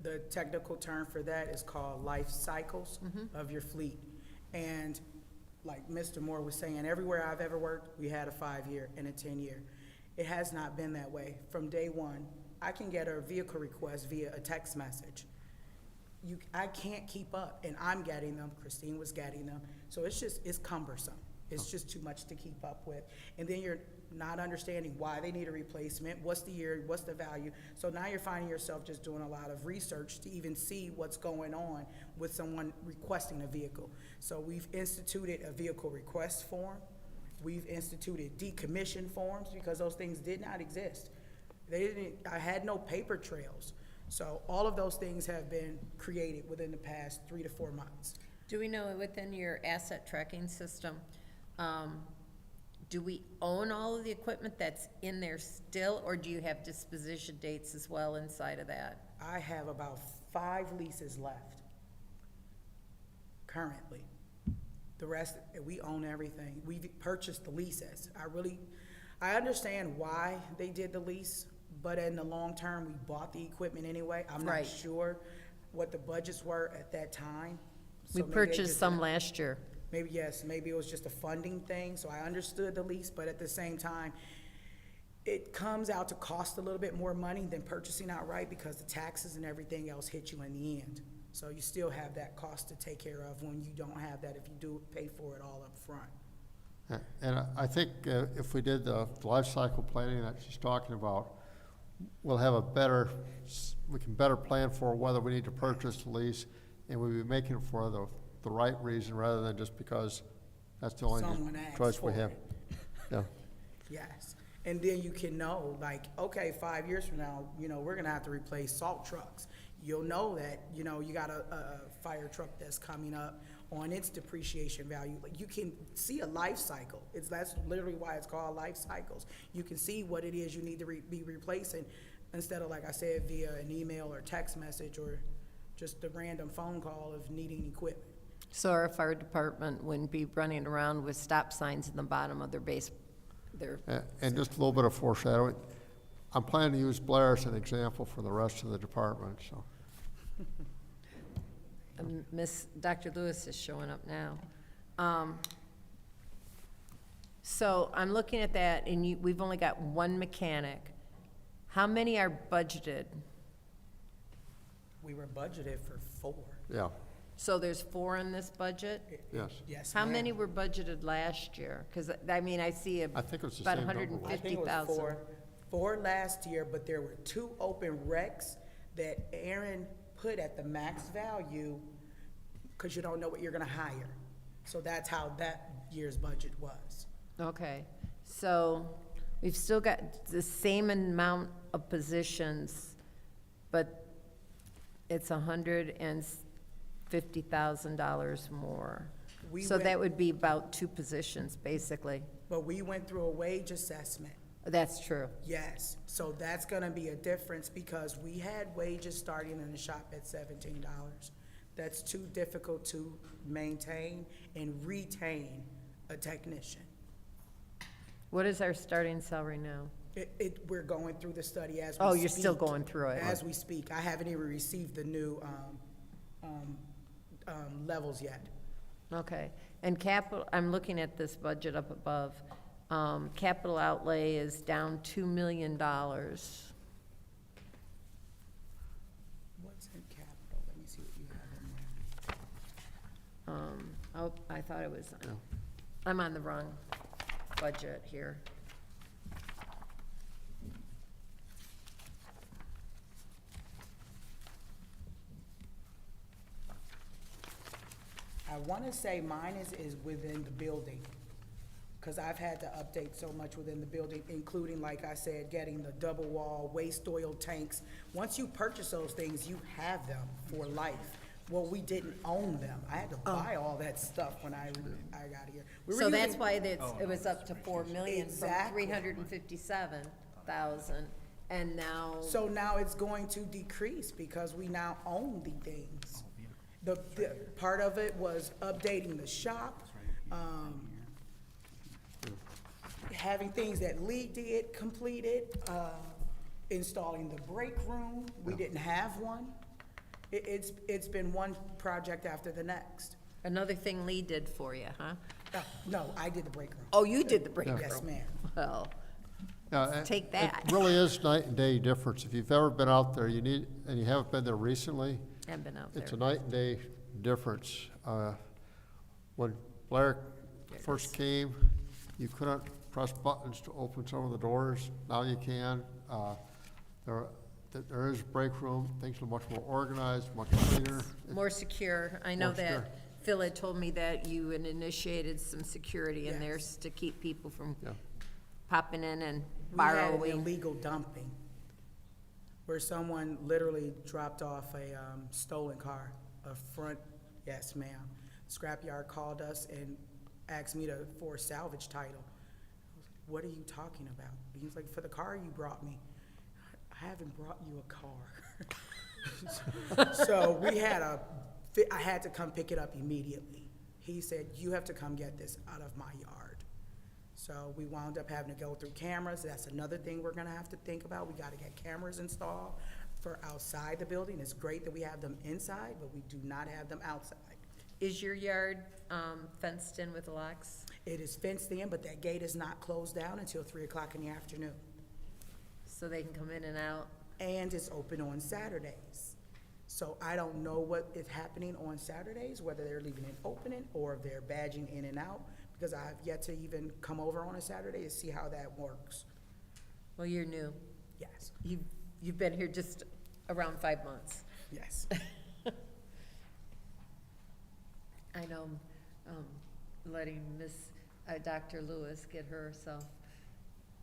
The technical term for that is called life cycles of your fleet. And like Mr. Moore was saying, everywhere I've ever worked, we had a 5-year and a 10-year. It has not been that way. From day one, I can get a vehicle request via a text message. I can't keep up, and I'm getting them, Christine was getting them, so it's cumbersome. It's just too much to keep up with. And then not understanding why they need a replacement, what's the year, what's the value. So now you're finding yourself just doing a lot of research to even see what's going on with someone requesting a vehicle. So we've instituted a vehicle request form. We've instituted decommission forms because those things did not exist. I had no paper trails. So all of those things have been created within the past 3 to 4 months. Do we know within your asset tracking system, do we own all of the equipment that's in there still, or do you have disposition dates as well inside of that? I have about 5 leases left currently. The rest, we own everything. We've purchased the leases. I understand why they did the lease, but in the long term, we bought the equipment anyway. I'm not Right. sure what the budgets were at that time. So We maybe they purchased just- some last year. Maybe, yes, maybe it was just a funding thing, so I understood the lease, but at the same time, it comes out to cost a little bit more money than purchasing outright because the taxes and everything else hit you in the end. So you still have that cost to take care of when you don't have that, if you do pay for it all up front. And I think if we did the life cycle planning that she's talking about, we'll have we can better plan for whether we need to purchase the lease, and we'll be making it for the right reason rather than just because that's the only Someone asked choice we for have. it. Yeah. Yes, and then you can know, like, okay, 5 years from now, we're gonna have to replace salt trucks. You'll know that, you got a fire truck that's coming up on its depreciation value. Like, you can see a life cycle. That's literally why it's called life cycles. You can see what it is you need to be replacing instead of, like I said, via an email or text message or just a random phone call of needing equipment. So our fire department wouldn't be running around with stop signs in the bottom of their base, And just a little bit of foreshadowing. I'm planning to use Blair as an example for the rest of the department, so. Dr. Lewis is showing up now. So I'm looking at that, and we've only got one mechanic. How many are budgeted? We were budgeted for 4. Yeah, So there's 4 in this budget? yes. Yes, How ma'am. many were budgeted last year? Because, I see I think it was the about same number. I think it was 150,000. 4 last year, but there were 2 open recs that Aaron put at the max value because you don't know what you're gonna hire. So that's how that year's budget was. Okay, so we've still got the same amount of positions, but it's $150,000 more. We So went- that would be about 2 positions, basically. But we went through a wage assessment. That's true. Yes, so that's gonna be a difference because we had wages starting in the shop at $17. That's too difficult to maintain and retain a technician. What is our starting salary now? We're going through the study as we speak. Oh, you're still going through it. As we speak. I haven't even received the new, levels yet. Okay, and capital, I'm looking at this budget up above. Capital outlay is down $2 million. What's in capital? Let me see what you have in there. Oh, I thought it was, I'm on the wrong budget here. I wanna say mine is within the building, cause I've had to update so much within the building, including, like I said, getting the double wall, waste oil tanks. Once you purchase those things, you have them for life. Well, we didn't own them. I had to buy all that stuff when I got here. We were So that's using- why it was up to 4 million from Exactly. 357,000, and now, So now it's going to decrease because we now own the things. The part of it was updating the shop, having things that Lee did completed, installing the break room. We didn't have one. It's been one project after the next. another thing Lee did for you, huh? No, I did the break room. Oh, you did the break room? Yes, ma'am. Well, Yeah, Take that. It really is night and day difference. If you've ever been out there, and you haven't been there recently, haven't been out it's a there. night and day difference. When Blair first came, you couldn't press buttons to open some of the doors. Now you can. There is break room. Things are much more organized, much cleaner. More secure. I know More secure. that Phil had told me that you had initiated some security in there Yes. to keep people from Yeah. popping in and We had an borrowing. illegal dumping, where someone literally dropped off a stolen car, a front, yes ma'am. Scrapyard called us and asked me for a salvage title. I was like, what are you talking about? He was like, for the car you brought me. I haven't brought you a car. So I had to come pick it up immediately. He said, you have to come get this out of my yard. So we wound up having to go through cameras. That's another thing we're gonna have to think about. We gotta get cameras installed for outside the building. It's great that we have them inside, but we do not have them outside. Is your yard fenced in with locks? It is fenced in, but that gate is not closed down until 3 o'clock in the afternoon. So they can come in and out? And it's open on Saturdays. So I don't know what is happening on Saturdays, whether they're leaving it open or if they're badging in and out, because I've yet to even come over on a Saturday to see how that works. Well, you're new. Yes, You've been here just around 5 months. yes. I know, letting Dr. Lewis get herself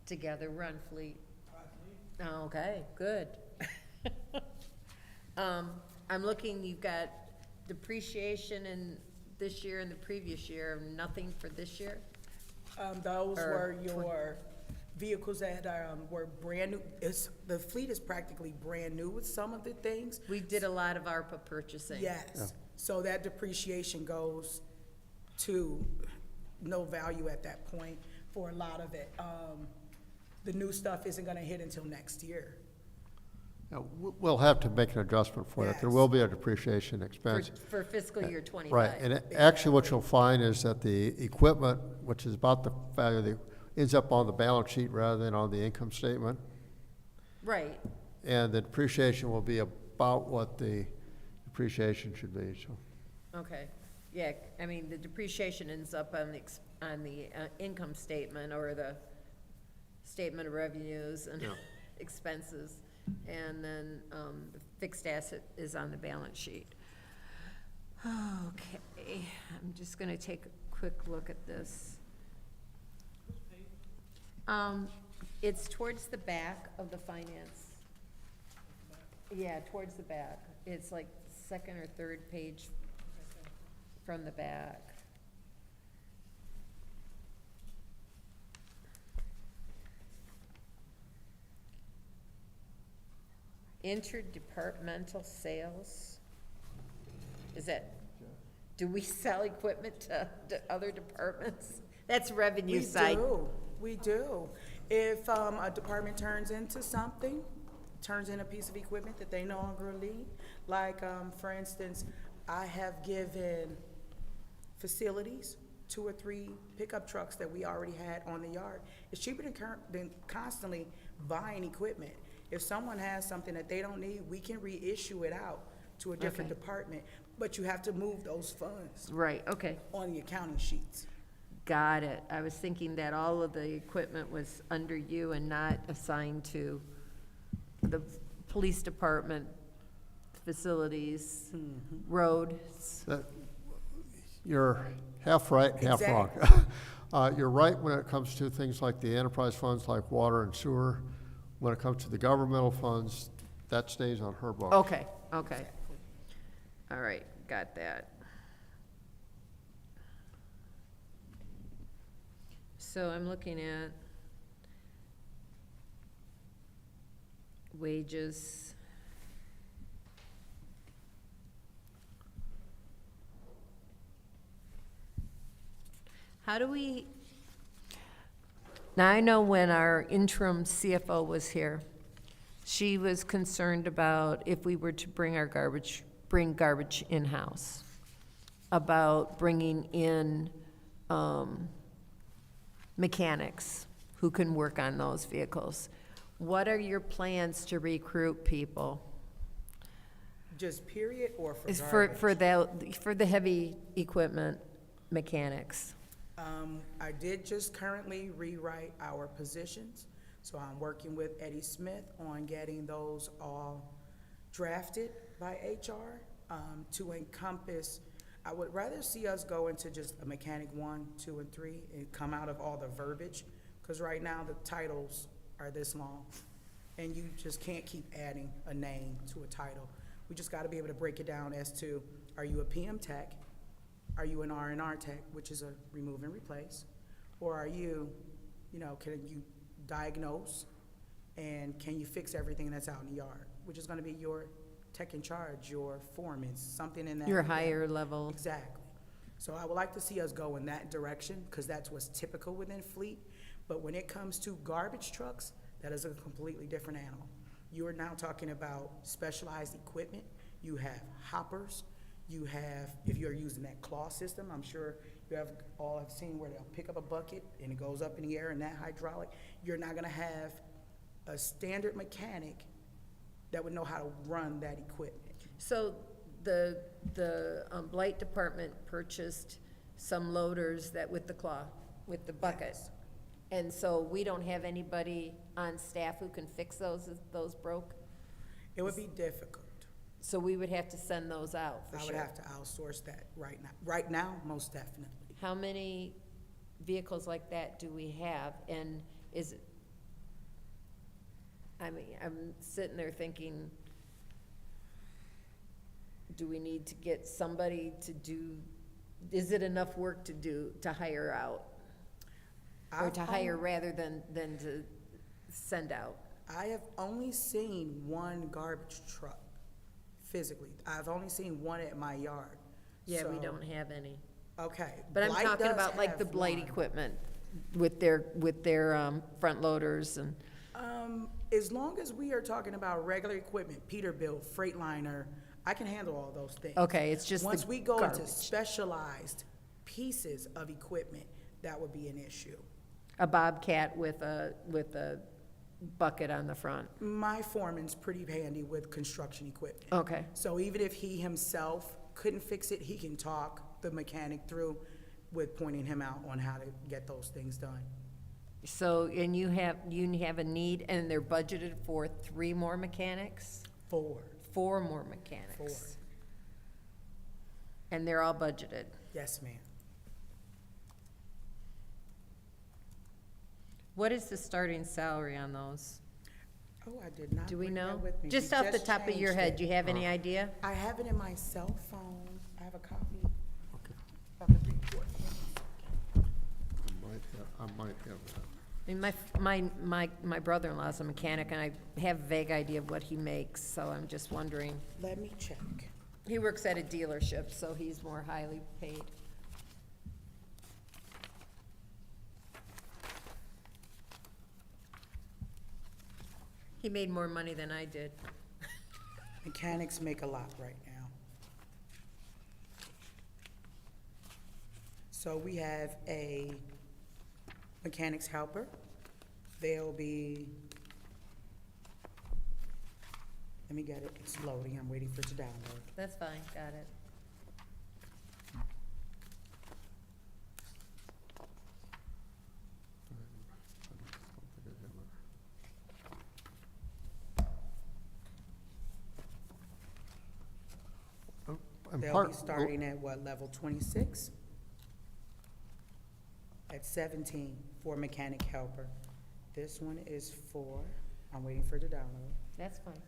together, run Fleet. Oh, okay, good. I'm looking, you've got depreciation in this year and the previous year, nothing for this year? Those Or were your vehicles that were brand new. The fleet is practically brand new with some of the things. We did a lot of ARPA purchasing. Yes, so that depreciation goes to no value at that point for a lot of it. The new stuff isn't gonna hit until next year. Yeah, we'll have to make an adjustment for that. There Yes. will be a depreciation For expense. for fiscal year 25. Right, and actually what you'll find is that the equipment, which is about the value, ends up on the balance sheet rather than on the income statement. Right, And the depreciation will be about what the depreciation should be, so. okay. Yeah, I mean, the depreciation ends up on the income statement or the statement of revenues and Yeah. expenses. And then, the fixed asset is on the balance sheet. Okay, I'm just gonna take a quick look at this. It's towards the back of the finance. Yeah, towards the back. It's like second or third page from the back. Interdepartmental sales? Is that, do we sell equipment to other departments? That's revenue side. We do. If a department turns into something, turns in a piece of equipment that they no longer need, like, for instance, I have given facilities 2 or 3 pickup trucks that we already had on the yard. It's cheaper than constantly buying equipment. If someone has something that they don't need, we can reissue it out to a different Okay. department, but you have to move those funds Right, okay, on the accounting sheets. got it. I was thinking that all of the equipment was under you and not assigned to the police department, facilities, roads. You're half right, half wrong. You're right when it comes to things like the enterprise funds, like water and sewer. When it comes to the governmental funds, that stays on her book. Okay, okay. All right, got that. So I'm looking at wages. How do we, now I know when our interim CFO was here, she was concerned about if we were to bring garbage in-house, about bringing in mechanics who can work on those vehicles. What are your plans to recruit people? Just period or for Is garbage? for the heavy equipment mechanics? I did just currently rewrite our positions, so I'm working with Eddie Smith on getting those all drafted by HR, to encompass, I would rather see us go into just a mechanic 1, 2, and 3 and come out of all the verbiage, because right now the titles are this long, and you just can't keep adding a name to a title. We just gotta be able to break it down as to, are you a PM tech? Are you an R&R tech, which is a remove and replace? Or are you, can you diagnose and can you fix everything that's out in the yard? Which is gonna be your tech in charge, your foreman, something in that. Your higher level. Exactly. So I would like to see us go in that direction, because that's what's typical within fleet. But when it comes to garbage trucks, that is a completely different animal. You are now talking about specialized equipment. You have hoppers. You have, if you're using that claw system, I'm sure you have all have seen where they'll pick up a bucket and it goes up in the air and that hydraulic. You're not gonna have a standard mechanic that would know how to run that equipment. So the blight department purchased some loaders that with the claw, with the bucket. Yes. And so we don't have anybody on staff who can fix those if those broke? It would be difficult. So we would have to send those out for I sure. would have to outsource that right now. Right now, most definitely. How many vehicles like that do we have? And is it, I mean, I'm sitting there thinking, do we need to get somebody to do, is it enough work to do, to hire out? Or to hire rather than to send out? I have only seen one garbage truck physically. I've only seen one at my yard. Yeah, we So, don't have any. Okay. But I'm Blight talking does about like the have blight one. equipment with their front loaders and, As long as we are talking about regular equipment, Peterbilt, Freightliner, I can handle all those things. okay, it's just the Once we go into garbage. specialized pieces of equipment, that would be an issue. A Bobcat with a bucket on the front. My foreman's pretty handy with construction equipment. Okay, So even if he himself couldn't fix it, he can talk the mechanic through with pointing him out on how to get those things done. so, and you have a need, and they're budgeted for 3 more mechanics? 4. 4 more mechanics? 4. And they're all budgeted? Yes, ma'am. What is the starting salary on those? Oh, I did not Do we bring that know? with me. Just We off the top of your changed head, it. do you have any idea? I have it in my cell phone. I have a copy Okay. of the report. I might have that. I mean, my brother-in-law's a mechanic, and I have a vague idea of what he makes, so I'm just wondering. Let me check. He works at a dealership, so he's more highly paid. He made more money than I did. Mechanics make a lot right now. So we have a mechanics helper. They'll be, let me get it, it's loading, I'm waiting for it to download. That's fine, got it. And They'll part- be starting at what, level 26? At 17 for mechanic helper. This one is for, I'm waiting for it to download. That's fine.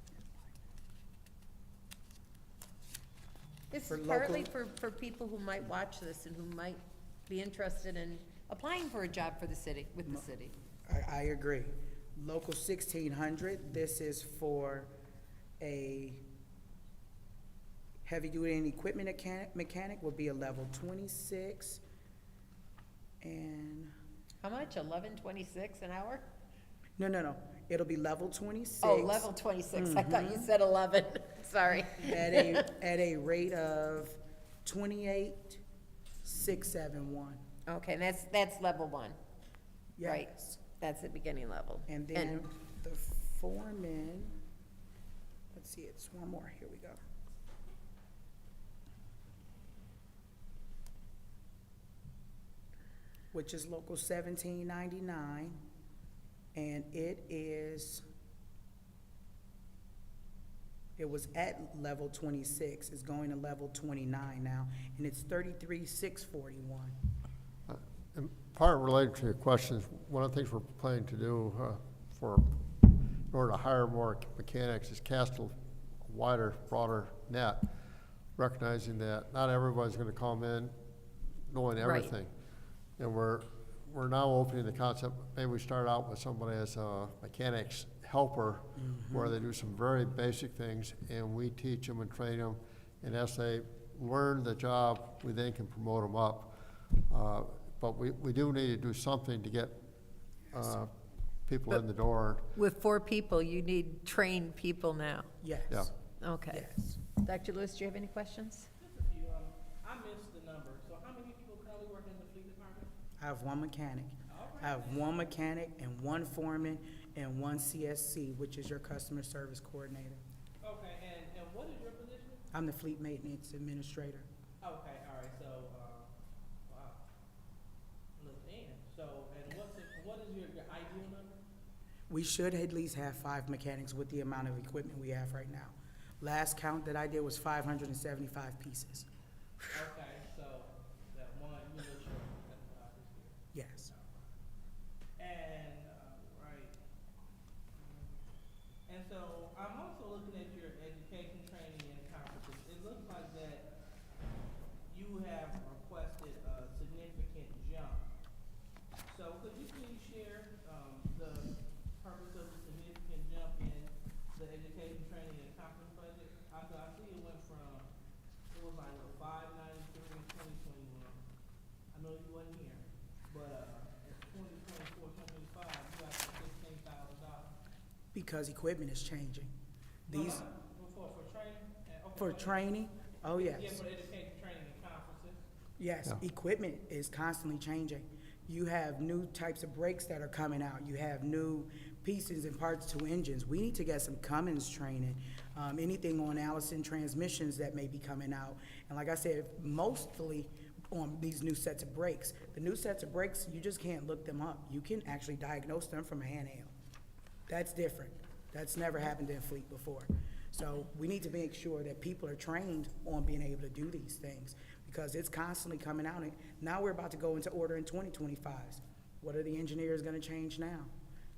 This For is partly local- for people who might watch this and who might be interested in applying for a job for the city, with the city. I agree. Local 1600, this is for a heavy-duty and equipment mechanic will be a level 26. And, How much, 11.26 an hour? no, it'll be level 26. Oh, level 26, I thought you said 11, sorry. At a rate of 28,671. Okay, and that's level 1, right? Yes. That's the beginning level. And then the foreman, let's see, it's one more, here we go. which is local 1799, and it was at level 26, it's going to level 29 now, and it's 33,641. And part related to your questions, one of the things we're planning to do in order to hire more mechanics is cast a wider, broader net, recognizing that not everybody's gonna come in knowing Right. everything. And we're now opening the concept, maybe we start out with somebody as a mechanics helper, where they do some very basic things, and we teach them and train them, and as they learn the job, we then can promote them up. But we do need to do something to get people in the door. With 4 people, you need trained people now. Yes. Yeah. Okay. Yes. Dr. Lewis, do you have any questions? Just a few. I missed the number. So how many people currently work in the fleet department? I have one mechanic. All I have one mechanic and one foreman and one CSC, which is your customer service coordinator. Okay, and what is your position? I'm the fleet maintenance administrator. Okay, all right, so, wow. Look, and, so, and what is your ideal number? We should at least have 5 mechanics with the amount of equipment we have right now. Last count that I did was 575 pieces. Okay, so, that one, you look sure, that's what I just hear. Yes. And, right. And so, I'm also looking at your education, training, and conferences. It looks like that you have requested a significant jump. So, could you please share, the purpose of the significant jump in the education, training, and conference budget? I see it went from, it was like, what, 593 in 2021. I know you wasn't here, but, in 2024, 2025, you got $16,000. Because equipment is changing. These, For training? Okay, for training, oh Yeah, yes. for education, training, and conferences. Yes, Yeah. equipment is constantly changing. You have new types of brakes that are coming out. You have new pieces and parts to engines. We need to get some Cummins training, anything on Allison transmissions that may be coming out. And like I said, mostly on these new sets of brakes. The new sets of brakes, you just can't look them up. You can actually diagnose them from a handheld. That's different. That's never happened in fleet before. So we need to make sure that people are trained on being able to do these things, because it's constantly coming out. And now we're about to go into ordering 2025s. What are the engineers gonna change now?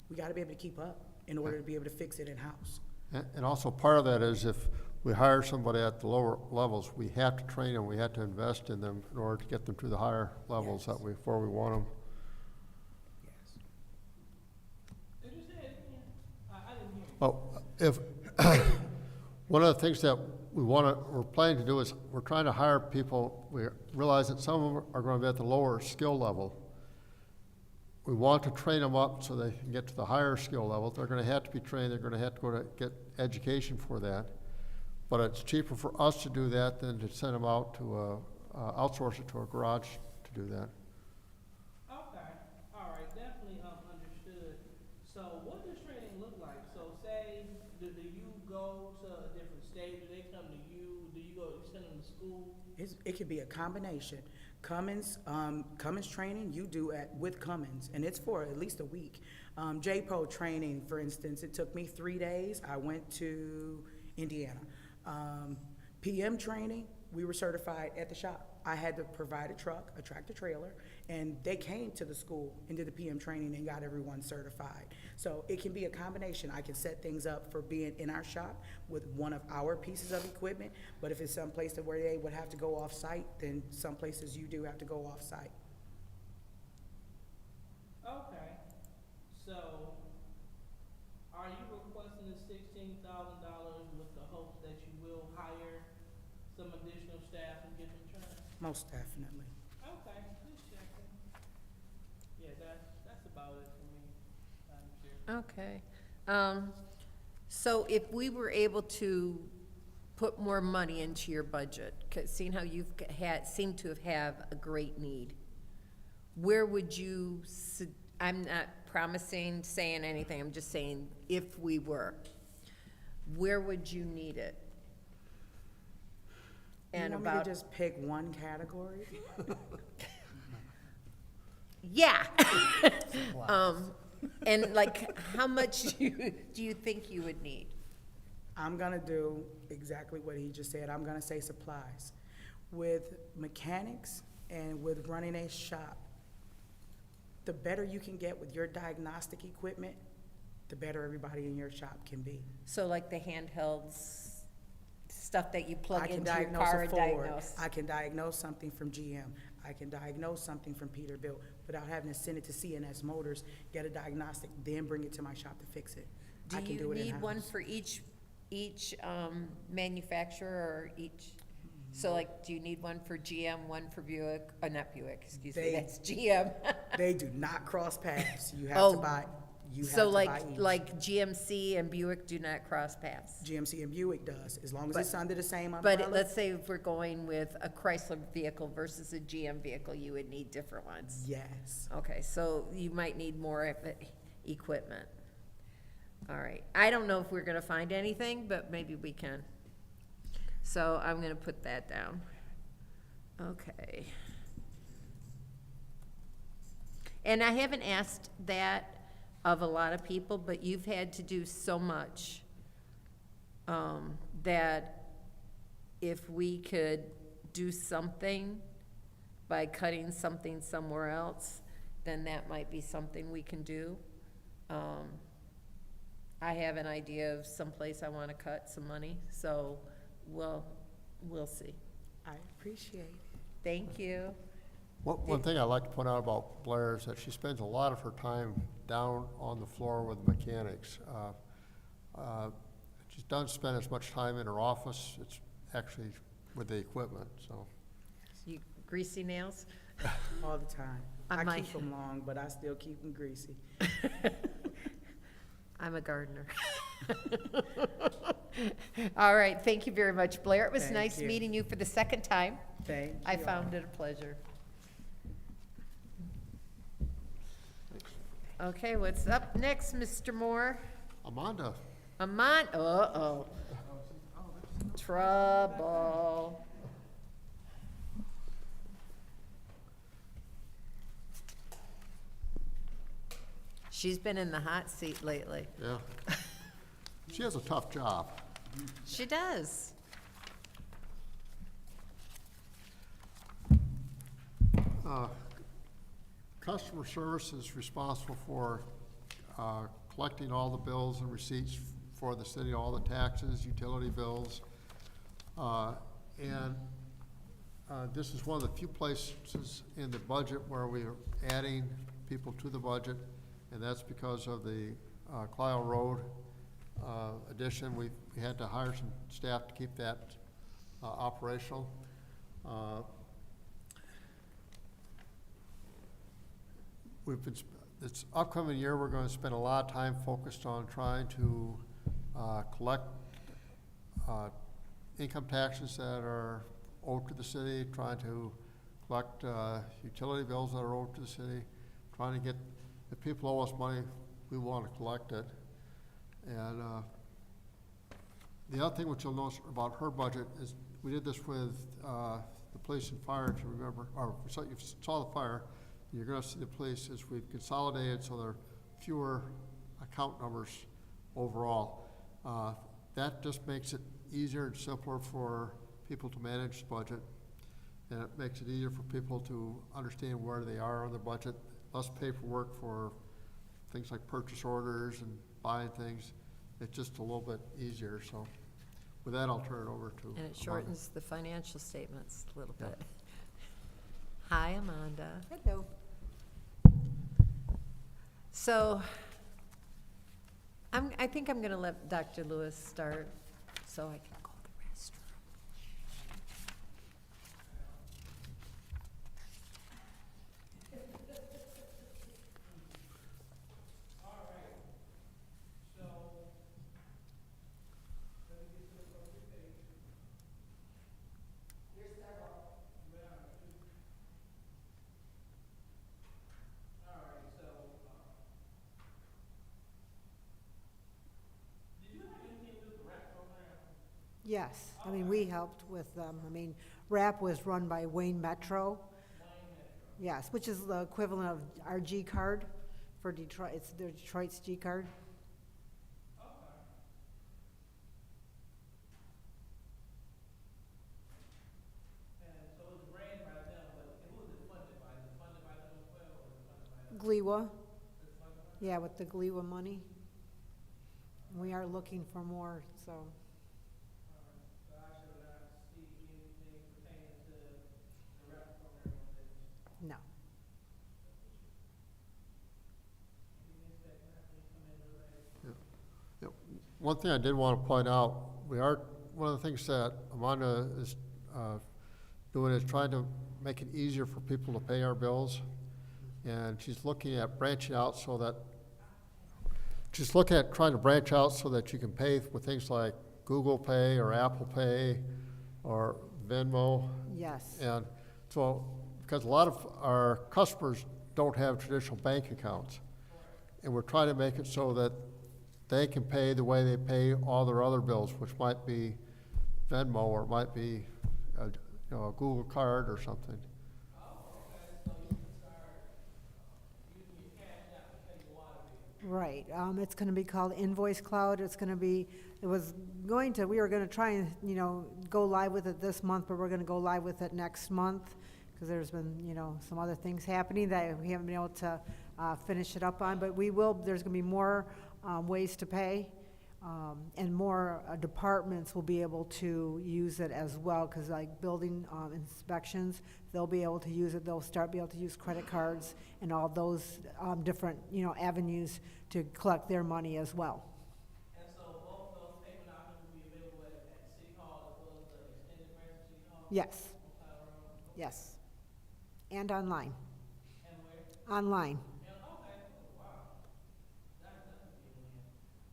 We gotta be able to keep up in order to be able to fix it in-house. And also part of that is if we hire somebody at the lower levels, we have to train them, we have to invest in them in order to get them to the higher levels Yes. before we want them. Yes. Did you say it again? I didn't hear you. Oh, if, one of the things that we're planning to do is we're trying to hire people, we realize that some of them are gonna be at the lower skill level. We want to train them up so they can get to the higher skill level. They're gonna have to be trained, they're gonna have to go to get education for that. But it's cheaper for us to do that than to send them out to outsource it to a garage to do that. Okay, all right, definitely, understood. So what does training look like? So say, do you go to a different state? Do they come to you? Do you send them to school? It could be a combination. Cummins training you do with Cummins, and it's for at least a week. JPO training, for instance, it took me 3 days. I went to Indiana. PM training, we were certified at the shop. I had to provide a truck, a tractor trailer, and they came to the school and did the PM training and got everyone certified. So it can be a combination. I can set things up for being in our shop with one of our pieces of equipment, but if it's some place where they would have to go off-site, then some places you do have to go off-site. Okay, so are you requesting the $16,000 with the hopes that you will hire some additional staff and get them trained? Most definitely. Okay, just checking. Yeah, that's about it for me, Madam Chair. Okay. So if we were able to put more money into your budget, 'cause seeing how you've seem to have a great need, where would you, I'm not promising, saying anything, I'm just saying if we were, where would you need it? And You want me about, to just pick one category? Yeah. And like, how much do you think you would need? I'm gonna do exactly what he just said. I'm gonna say supplies. With mechanics and with running a shop, the better you can get with your diagnostic equipment, the better everybody in your shop can be. So like the handhelds, stuff that you plug I can into your diagnose car a and Ford. diagnose. I can diagnose something from GM. I can diagnose something from Peterbilt without having to send it to CNS Motors, get a diagnostic, then bring it to my shop to fix it. I can do it Do you need one in-house. for each manufacturer or each? So like, do you need one for GM, one for Buick, not Buick, excuse me, They- that's GM. They do not cross paths. You have Oh, to buy, you have So to like, buy each. like GMC and Buick do not cross paths? GMC and Buick does, as long as But- it's under the same But umbrella. let's say if we're going with a Chrysler vehicle versus a GM vehicle, you would need different ones. Yes. Okay, so you might need more equipment. All right, I don't know if we're gonna find anything, but maybe we can. So I'm gonna put that down. Okay. And I haven't asked that of a lot of people, but you've had to do so much, that if we could do something by cutting something somewhere else, then that might be something we can do. I have an idea of someplace I wanna cut some money, so we'll see. I appreciate it. Thank you. One thing I'd like to point out about Blair is that she spends a lot of her time down on the floor with mechanics. She doesn't spend as much time in her office, it's actually with the equipment, so. You greasy nails? All the time. I I might- keep them long, but I still keep them greasy. I'm a gardener. All right, thank you very much, Blair. It was Thank nice you. meeting you for the second time. Thank you. I all. found it a pleasure. Okay, what's up next, Mr. Moore? Amanda, Uh-oh. Trouble. She's been in the hot seat lately. yeah. She has a tough job. She does. Customer service is responsible for collecting all the bills and receipts for the city, all the taxes, utility bills. And this is one of the few places in the budget where we are adding people to the budget, and that's because of the Clio Road addition. We had to hire some staff to keep that operational. This upcoming year, we're gonna spend a lot of time focused on trying to collect income taxes that are owed to the city, trying to collect utility bills that are owed to the city, trying to get, if people owe us money, we wanna collect it. And the other thing which you'll notice about her budget is, we did this with the police and fire, if you remember, or so you saw the fire. You're gonna see the police as we've consolidated, so there are fewer account numbers overall. That just makes it easier and simpler for people to manage the budget. And it makes it easier for people to understand where they are on the budget, less paperwork for things like purchase orders and buying things. It's just a little bit easier, so with that, I'll turn it over to And it Amanda. shortens the financial statements a little Yeah. bit. Hi, Amanda. Hello. So, I think I'm gonna let Dr. Lewis start, so I can go to the restroom. Yes, I mean, we helped with, I mean, RAP was run by Wayne Metro. Yes, which is the equivalent of our G card for Detroit, it's the Detroit's G card. Okay. And so it's ran by them, but who is it funded by? Is it funded by them as well, or is it funded by us? GLEWA, It's funded by? yeah, with the GLEWA money. We are looking for more, so, Alright, so I should not see anything pertaining to the rec program on this. no. Give me a second, I have to come in real fast. One thing I did want to point out, one of the things that Amanda is doing is trying to make it easier for people to pay our bills. And she's looking at branching out so that, trying to branch out so that you can pay with things like Google Pay or Apple Pay or Venmo. Yes, And so, because a lot of our customers don't have traditional bank accounts. And we're trying to make it so that they can pay the way they pay all their other bills, which might be Venmo or it might be a Google card or something. Oh, okay, so you can start, using your cash app to pay your water bill. right. It's gonna be called Invoice Cloud. It's gonna be, we were gonna try and, go live with it this month, but we're gonna go live with it next month, because there's been, some other things happening that we haven't been able to, finish it up on, but there's gonna be more, ways to pay. And more departments will be able to use it as well, because like building inspections, they'll be able to use it, they'll be able to use credit cards and all those different, avenues to collect their money as well. And so both those payment options will be available at City Hall as well as the extended branch of City Hall? Yes, On Cloud Road? yes. And online, And where? online. Yeah, okay, cool, wow. That's a big win.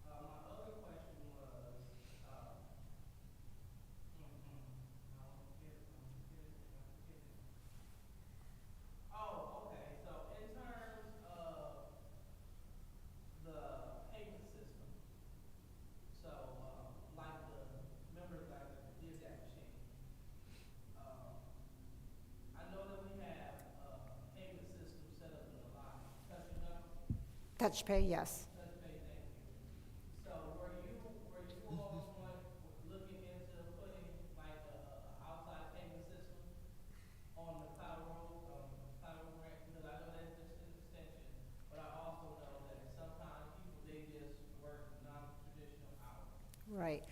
My other question was, I forget it. Oh, okay, so in terms of the payment system, so, like remember like the did that machine? I know that we have a payment system set up in the lobby, touch and go. Touch pay, yes. Touch pay, thank you. So were you all looking into putting like a outside payment system on the Cloud Road, grant? Because I know that's just an extension, but I also know that sometimes people, they just work non-traditional hours. Right.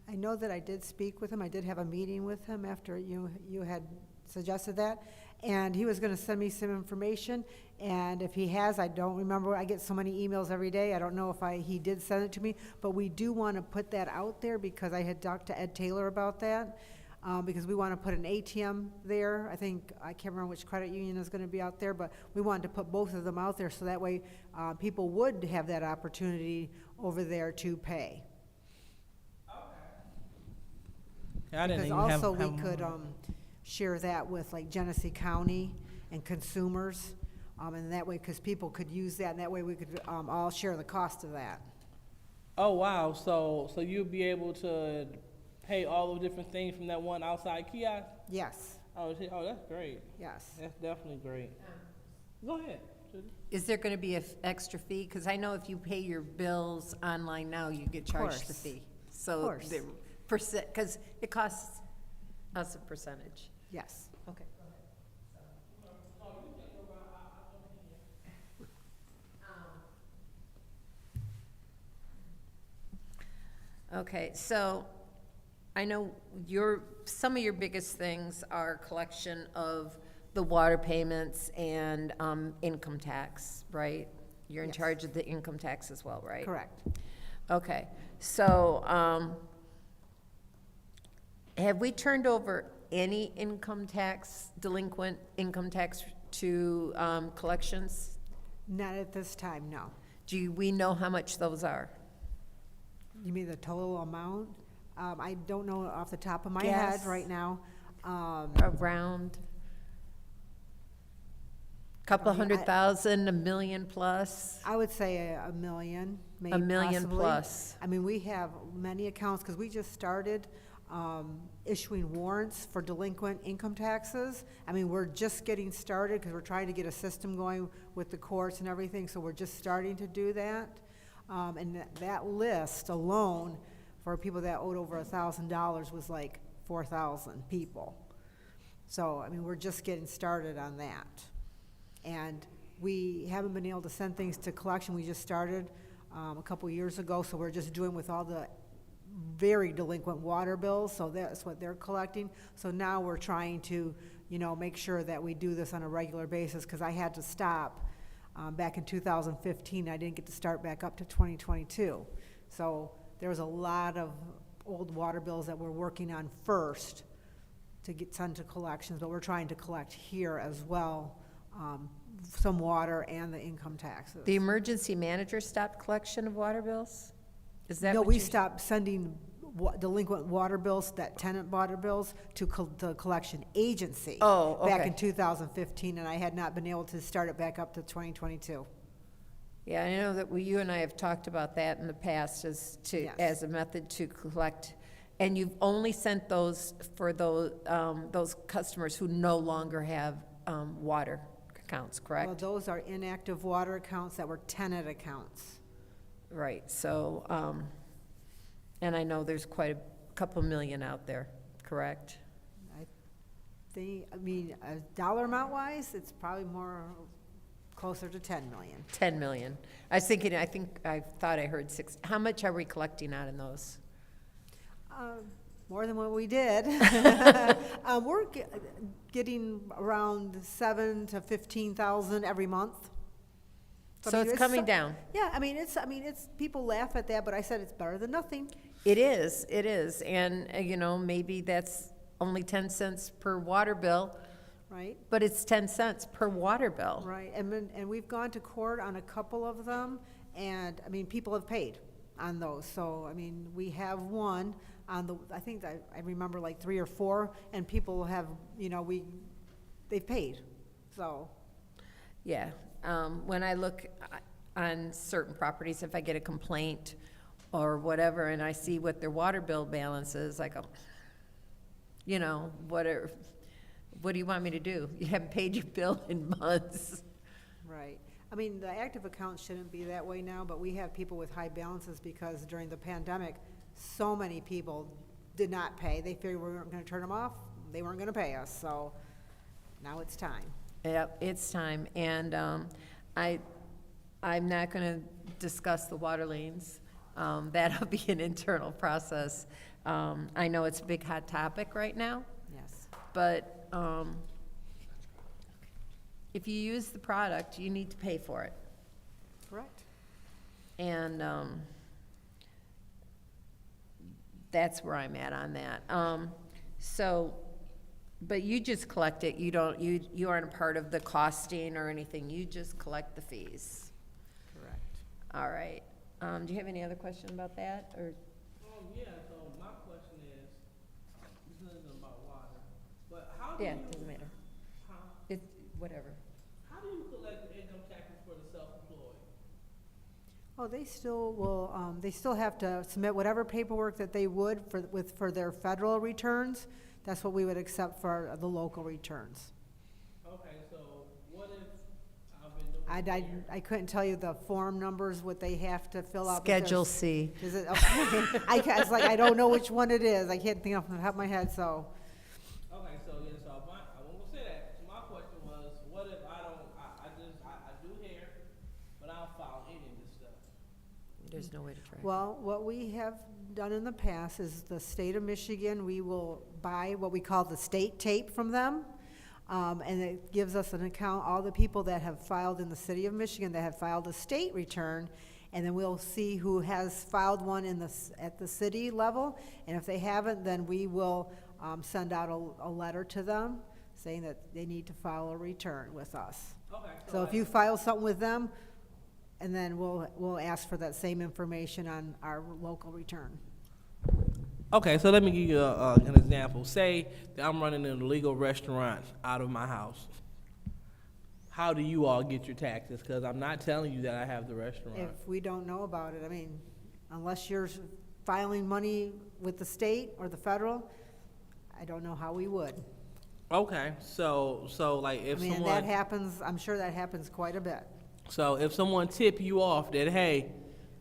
I know that I did speak with him. I did have a meeting with him after you had suggested that. And he was gonna send me some information, and if he has, I don't remember, I get so many emails every day, I don't know if he did send it to me, but we do wanna put that out there, because I had talked to Ed Taylor about that, because we wanna put an ATM there. I can't remember which credit union is gonna be out there, but we wanted to put both of them out there, so that way, people would have that opportunity over there to pay. I didn't Because even have. also we could, share that with like Genesee County and consumers, and that way, because people could use that, and that way we could, all share the cost of that. Oh, wow, so you'll be able to pay all the different things from that one outside kiosk? Yes, Oh, that's great. yes. That's definitely great. Go ahead. Judy. Is there gonna be an extra fee? Because I know if you pay your bills online now, you get charged the course. fee. Of So course. the because it costs us a percentage. Yes. Okay. Okay, so I know some of your biggest things are collection of the water payments and income tax, right? You're in Yes. charge of the income tax as well, right? Correct. Okay, so, have we turned over any delinquent income tax to, collections? Not at this time, no. Do we know how much those are? You mean the total amount? I don't know off the top of my head Guess. right now. Around? Couple I- 100,000, $1 million plus? I would say a million, maybe $1 million possibly. plus. I mean, we have many accounts, because we just started, issuing warrants for delinquent income taxes. I mean, we're just getting started because we're trying to get a system going with the courts and everything, so we're just starting to do that. And that list alone for people that owed over $1,000 was like 4,000 people. So, I mean, we're just getting started on that. And we haven't been able to send things to collection. We just started a couple years ago, so we're just doing with all the very delinquent water bills, so that's what they're collecting. So now we're trying to, make sure that we do this on a regular basis, because I had to stop back in 2015. I didn't get to start back up to 2022. So there was a lot of old water bills that we're working on first to get sent to collections, but we're trying to collect here as well, some water and the income taxes. The emergency manager stopped collection of water bills? Is that No, what we you're- stopped sending delinquent water bills, that tenant water bills, to the collection agency. Oh, Back okay. in 2015, and I had not been able to start it back up to 2022. Yeah, I know that you and I have talked about that in the past Yes. as a method to collect. And you've only sent those for those customers who no longer have water accounts, Well, correct? those are inactive water accounts that were tenant accounts. Right, so, and I know there's quite a couple million out there, correct? Dollar amount wise, it's probably more closer to 10 million. 10 million. I thought I heard 6. How much are we collecting out in those? More than what we did. We're getting around 7,000 to 15,000 every month. So it's coming down. Yeah, it's, people laugh at that, but I said it's better than nothing. It is, and, maybe that's only 10 cents per water bill, Right, but it's 10 cents per water bill. right, and we've gone to court on a couple of them, and, people have paid on those, so, we have one on I remember like 3 or 4, and people have, they've paid, so. Yeah, when I look on certain properties, if I get a complaint or whatever, and I see what their water bill balance is, I go, what do you want me to do? You haven't paid your bill in months. Right. The active accounts shouldn't be that way now, but we have people with high balances because during the pandemic, so many people did not pay. They figured we weren't gonna turn them off. They weren't gonna pay us, so now it's time. Yep, it's time, and I'm not gonna discuss the water lanes. That'll be an internal process. I know it's a big hot topic right now, Yes. but if you use the product, you need to pay for it. Correct. And that's where I'm at on that. But you just collect it, you aren't a part of the costing or anything, you just collect the fees. Correct. All right. Do you have any other question about that, or? Yeah, so my question is, this isn't about water, but how do you? Yeah, it doesn't matter. Huh? It's, whatever. How do you collect the income taxes for the self-employed? Oh, they still will, they still have to submit whatever paperwork that they would for their federal returns. That's what we would accept for the local returns. Okay, so what if I've been doing? I couldn't tell you the form numbers, what they have to fill out. but there's- Schedule C. Is it, okay. It's like, I don't know which one it is. I can't think off the top of my head, so. Okay, so yeah, so I won't go say that. So my question was, what if I don't, I do hair, but I don't file any of this stuff? There's no way to track. Well, what we have done in the past is the state of Michigan, we will buy what we call the state tape from them. And it gives us an account, all the people that have filed in the city of Michigan that have filed a state return, and then we'll see who has filed one at the city level. And if they haven't, then we will send out a letter to them saying that they need to file a return with us. Okay. So if you file something with them, and then we'll ask for that same information on our local return. Okay, so let me give you an example. Say that I'm running an illegal restaurant out of my house. How do you all get your taxes? Because I'm not telling you that I have the restaurant. If we don't know about it, unless you're filing money with the state or the federal, I don't know how we would. Okay, so like I if mean, and that someone, happens, I'm sure that happens quite a bit. so if someone tip you off that, hey,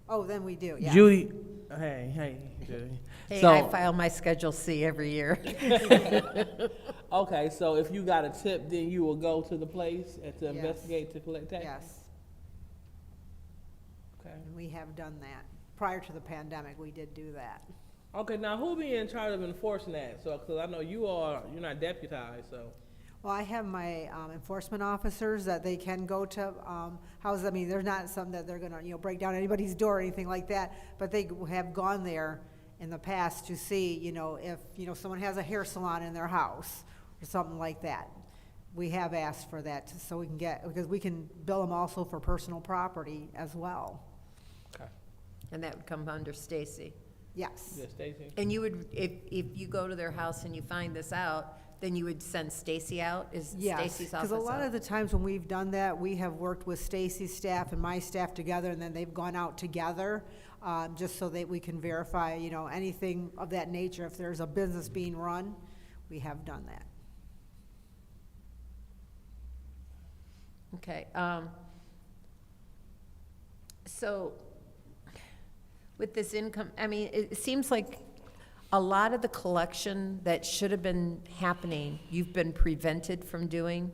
Oh, then we do, yeah. Judy, hey, Judy. Hey, So- I file my Schedule C every year. Okay, so if you got a tip, then you will go to the place and to Yes. investigate to collect taxes? Yes, Okay. and we have done that. Prior to the pandemic, we did do that. Okay, now who be in charge of enforcing that? So, because I know you're not deputized, so. Well, I have my enforcement officers that they can go to houses. I mean, there's not some that they're gonna, break down anybody's door or anything like that, but they have gone there in the past to see, if, someone has a hair salon in their house or something like that. We have asked for that so we can because we can bill them also for personal property as well. Okay. And that would come under Stacy. Yes. Yeah, Stacy? And you would, if you go to their house and you find this out, then you would send Stacy out? Is Yes, Stacy's office because a lot out? of the times when we've done that, we have worked with Stacy's staff and my staff together, and then they've gone out together, just so that we can verify, anything of that nature. If there's a business being run, we have done that. Okay, so with this income, I mean, it seems like a lot of the collection that should have been happening, you've been prevented from doing?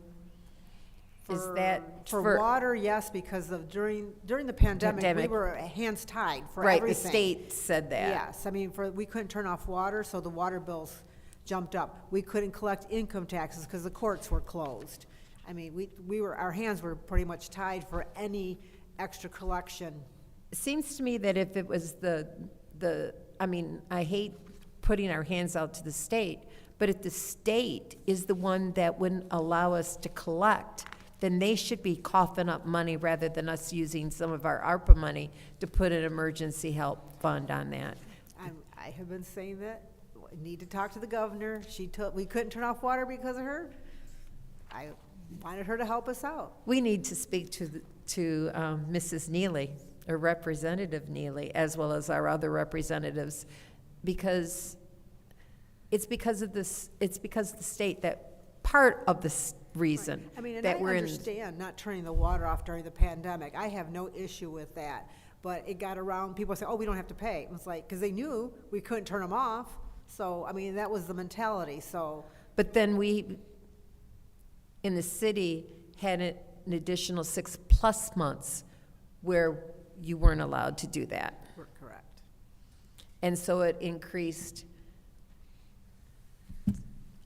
Is that For water, yes, because of during the pandemic, we Pandemic. were hands tied for Right, everything. the state said that. Yes, I mean, we couldn't turn off water, so the water bills jumped up. We couldn't collect income taxes because the courts were closed. I mean, our hands were pretty much tied for any extra collection. It seems to me that if it was I mean, I hate putting our hands out to the state, but if the state is the one that wouldn't allow us to collect, then they should be coughing up money rather than us using some of our ARPA money to put an emergency help fund on that. I have been saying that, need to talk to the governor. We couldn't turn off water because of her. I wanted her to help us out. We need to speak to Mrs. Neely, or Representative Neely, as well as our other representatives, because it's because of the state that part of the reason I mean, and I that we're in. understand not turning the water off during the pandemic. I have no issue with that. But it got around, people say, oh, we don't have to pay. It was like, because they knew we couldn't turn them off. So, I mean, that was the mentality, so. But then we, in the city, had an additional 6+ months where you weren't allowed to do that. We're correct. And so it increased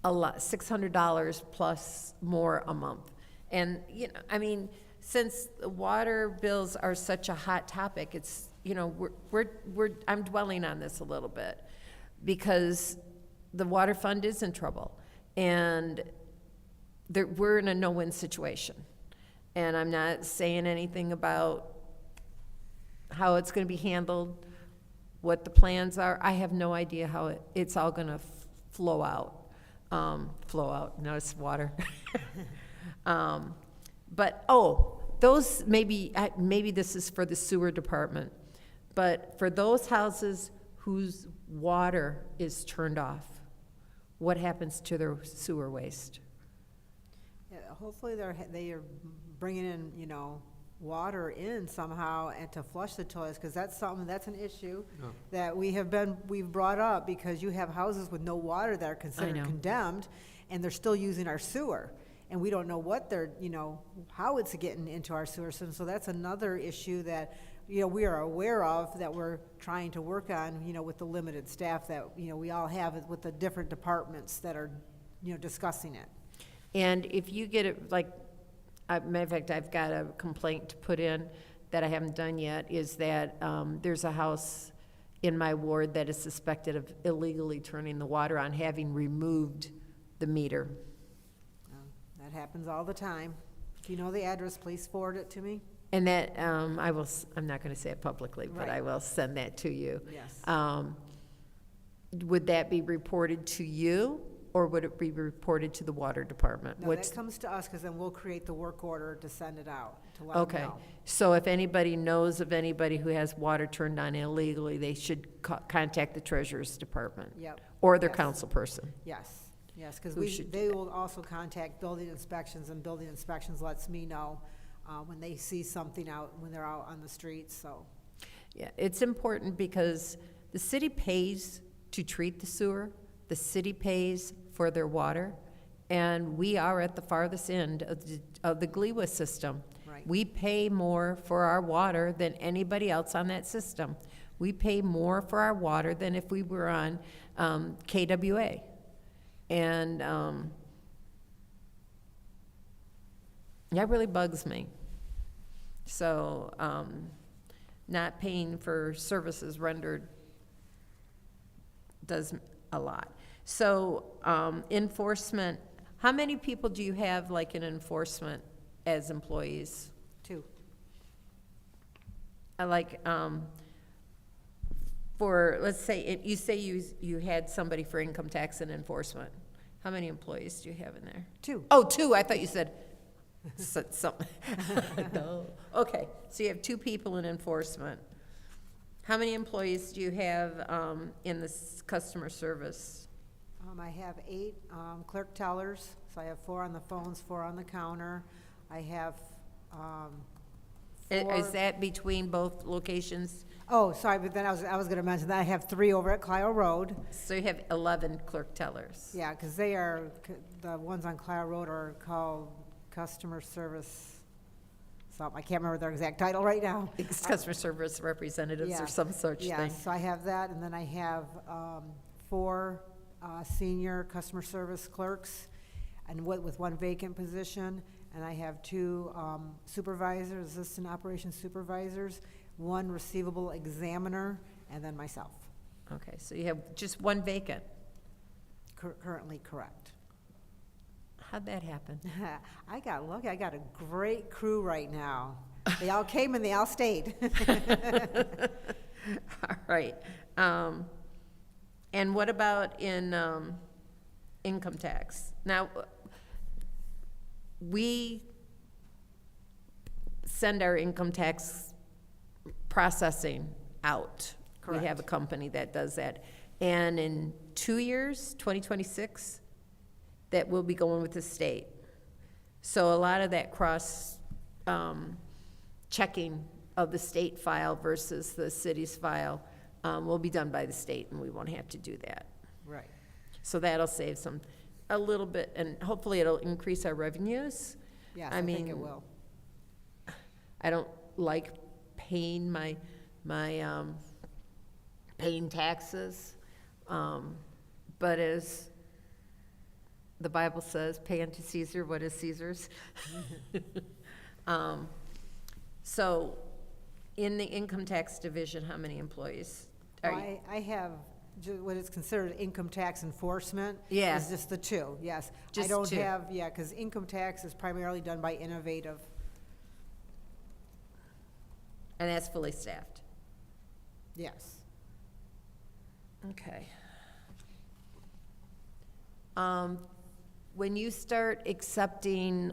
a lot, $600 plus more a month. And, I mean, since the water bills are such a hot topic, it's, I'm dwelling on this a little bit because the water fund is in trouble and we're in a no-win situation. And I'm not saying anything about how it's going to be handled, what the plans are. I have no idea how it's all going to flow out. Notice water. But, those, maybe this is for the sewer department, but for those houses whose water is turned off, what happens to their sewer waste? Yeah, hopefully they are bringing in, water in somehow and to flush the toilets, because that's an issue that we've brought up, because you have houses with no water that are considered know. condemned, and they're still using our sewer. And we don't know what they're, how it's getting into our sewer system. So that's another issue that, we are aware of, that we're trying to work on, with the limited staff that, we all have with the different departments that are, discussing it. And if you get it, matter of fact, I've got a complaint to put in that I haven't done yet, is that there's a house in my ward that is suspected of illegally turning the water on, having removed the meter. That happens all the time. If you know the address, please forward it to me. And that, I'm not going to say it publicly, but I Right. will send that to you. Yes. Would that be reported to you or would it be reported to the water department? No, What's- that comes to us, because then we'll create the work order to send it out, to let them Okay, know. so if anybody knows of anybody who has water turned on illegally, they should contact the treasurer's department? Yep. Or their Yes. council person? Yes, yes, because Who should do they that? will also contact building inspections, and building inspections lets me know when they see something out, when they're out on the streets, so. Yeah, it's important because the city pays to treat the sewer, the city pays for their water, and we are at the farthest end of the GLEWA system. Right. We pay more for our water than anybody else on that system. We pay more for our water than if we were on KWA. And that really bugs me. So, not paying for services rendered does a lot. So, enforcement, how many people do you have like in enforcement as employees? 2. For, let's say, you say you had somebody for income tax and enforcement. How many employees do you have in there? 2. Oh, 2, I thought you said something. No. Okay, so you have 2 people in enforcement. How many employees do you have in this customer service? I have 8 clerk tellers, so I have 4 on the phones, 4 on the counter. I have 4. Is that between both locations? Oh, sorry, but then I was gonna mention that I have 3 over at Clio Road. So you have 11 clerk tellers. Yeah, because they are, the ones on Clio Road are called customer service, something, I can't remember their exact title right now. It's customer service representatives Yeah. or some such Yeah, thing. so I have that, and then I have 4 senior customer service clerks, and with 1 vacant position, and I have 2 supervisors, assistant operations supervisors, 1 receivable examiner, and then myself. Okay, so you have just 1 vacant. Currently correct. How'd that happen? I got lucky, I got a great crew right now. They all came and they all stayed. All right. And what about in income tax? Now, we send our income tax processing out. We have a company that does that. And in 2 years, 2026, that will be going with the state. So a lot of that cross checking of the state file versus the city's file will be done by the state, and we won't have to do that. Right. So that'll save a little bit, and hopefully it'll increase our revenues. Yes, I I think it mean, will. I don't like paying paying taxes, but as the Bible says, pay unto Caesar what is Caesar's. So, in the income tax division, how many employees? Are you- I have what is considered income tax enforcement. Yeah. Is just the 2, yes. I Just don't 2. have, yeah, because income tax is primarily done by Innovative. And that's fully staffed. Yes. Okay. When you start accepting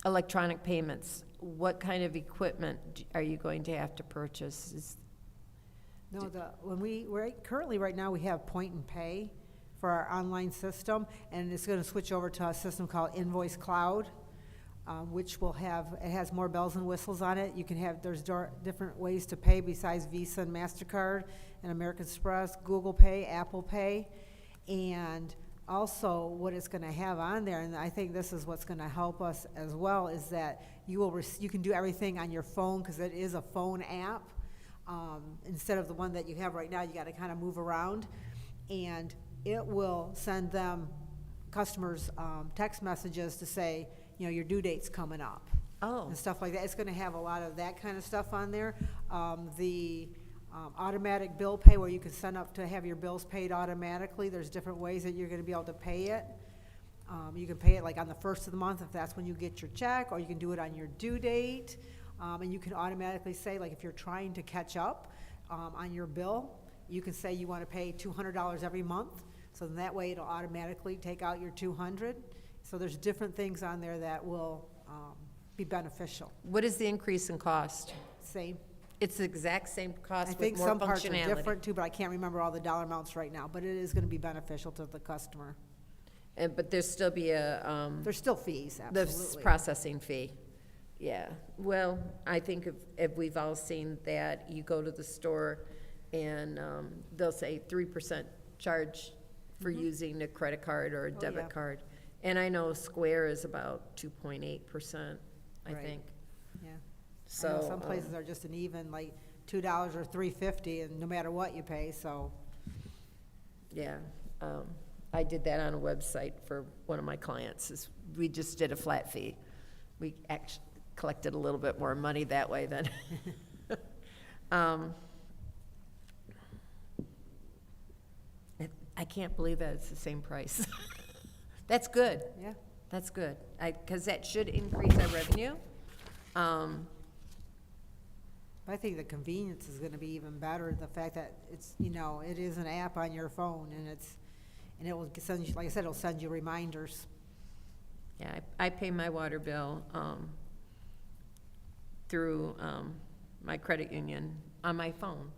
electronic payments, what kind of equipment are you going to have to purchase? No, currently, right now, we have Point and Pay for our online system, and it's gonna switch over to a system called Invoice Cloud, which it has more bells and whistles on it. You can there's different ways to pay besides Visa and MasterCard, and American Express, Google Pay, Apple Pay, and also what it's gonna have on there, and I think this is what's gonna help us as well, is that you can do everything on your phone, because it is a phone app. Instead of the one that you have right now, you gotta kind of move around, and it will send them, customers, text messages to say, your due date's coming up. Oh. And stuff like that. It's gonna have a lot of that kind of stuff on there. The automatic bill pay, where you can send up to have your bills paid automatically. There's different ways that you're gonna be able to pay it. You can pay it like on the 1st of the month, if that's when you get your check, or you can do it on your due date. And you can automatically say, like, if you're trying to catch up on your bill, you can say you want to pay $200 every month. So then that way it'll automatically take out your 200. So there's different things on there that will be beneficial. What is the increase in cost? Same. It's the exact same I cost with think more some parts are functionality. different too, but I can't remember all the dollar amounts right now, but it is gonna be beneficial to the customer. But there's still be a, There's still fees, the absolutely. processing fee. Yeah, well, I think if we've all seen that, you go to the store and they'll say 3% charge for using a credit card or a Mm-hmm. Oh, debit yeah. card. And I know Square is about 2.8%, I Right. think. Yeah. I know So. some places are just an even, like $2 or $3.50, and no matter what you pay, so. Yeah, I did that on a website for one of my clients, is we just did a flat fee. We actually collected a little bit more money that way than. I can't believe that it's the same price. That's good, Yeah. that's good, because that should increase our revenue. I think the convenience is gonna be even better, the fact that it's, it is an app on your phone, and it will send you, like I said, it'll send you reminders. Yeah, I pay my water bill through my credit union on my phone,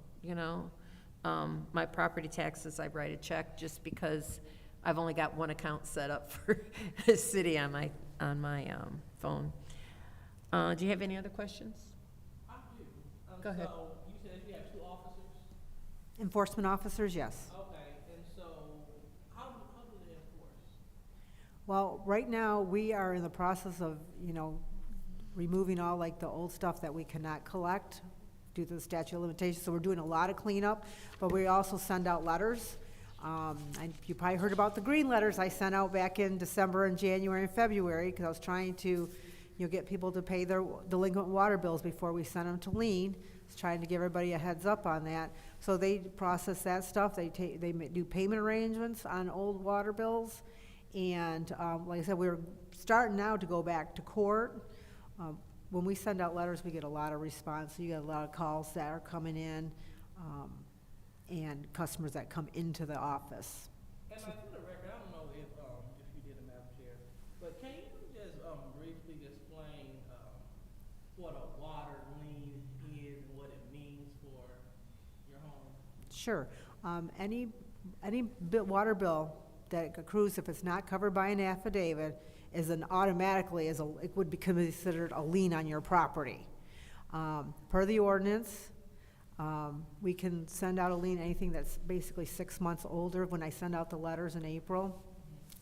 My property taxes, I write a check just because I've only got one account set up for the city on my phone. Do you have any other questions? I do. Go ahead. So, you said you have 2 officers? Enforcement officers, yes. Okay, and so, how do they enforce? Well, right now, we are in the process of, removing all like the old stuff that we cannot collect due to the statute of limitations, so we're doing a lot of cleanup, but we also send out letters. And you probably heard about the green letters I sent out back in December and January and February, because I was trying to, get people to pay their delinquent water bills before we send them to lien. I was trying to give everybody a heads up on that. So they process that stuff, they do payment arrangements on old water bills. And, like I said, we're starting now to go back to court. When we send out letters, we get a lot of response. You get a lot of calls that are coming in, and customers that come into the office. And for the record, I don't know if you did it, Madam Chair, but can you just briefly explain what a water lien is and what it means for your home? Sure. Any water bill that accrues, if it's not covered by an affidavit, is it would be considered a lien on your property. Per the ordinance, we can send out a lien, anything that's basically 6 months older when I send out the letters in April.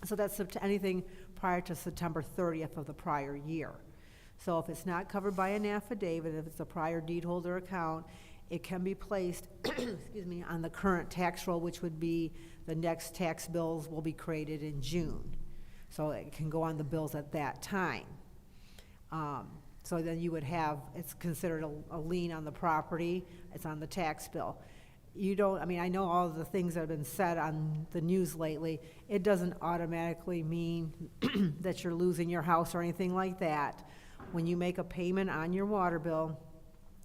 So that's anything prior to September 30th of the prior year. So if it's not covered by an affidavit, if it's a prior deed holder account, it can be placed, excuse me, on the current tax roll, which would be the next tax bills will be created in June. So it can go on the bills at that time. So then you would have, it's considered a lien on the property, it's on the tax bill. I know all of the things that have been said on the news lately, it doesn't automatically mean that you're losing your house or anything like that. When you make a payment on your water bill,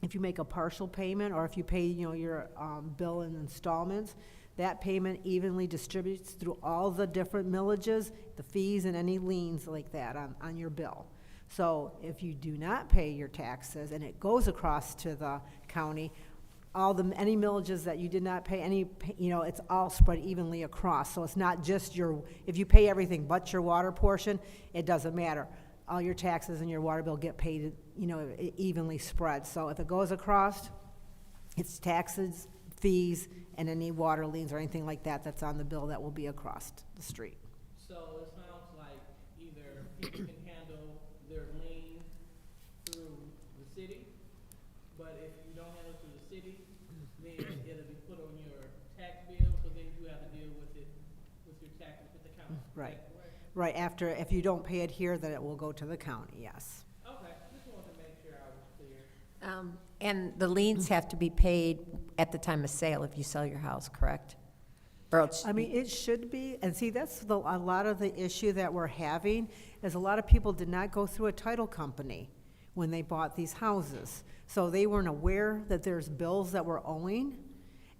if you make a partial payment, or if you pay, your bill in installments, that payment evenly distributes through all the different millages, the fees, and any liens like that on your bill. So if you do not pay your taxes and it goes across to the county, any millages that you did not pay, it's all spread evenly across. So it's not just if you pay everything but your water portion, it doesn't matter. All your taxes and your water bill get paid, evenly spread. So if it goes across, it's taxes, fees, and any water liens or anything like that that's on the bill that will be across the street. So it sounds like either people can handle their lien through the city, but if you don't handle it through the city, then it'll be put on your tax bill, so then you have to deal with it, with your taxes with the county. Is that Right. correct? Right, if you don't pay it here, then it will go to the county, yes. Okay, just wanted to make sure I was clear. And the liens have to be paid at the time of sale if you sell your house, correct? Or else, It should be, and see, that's a lot of the issue that we're having, is a lot of people did not go through a title company when they bought these houses. So they weren't aware that there's bills that we're owing,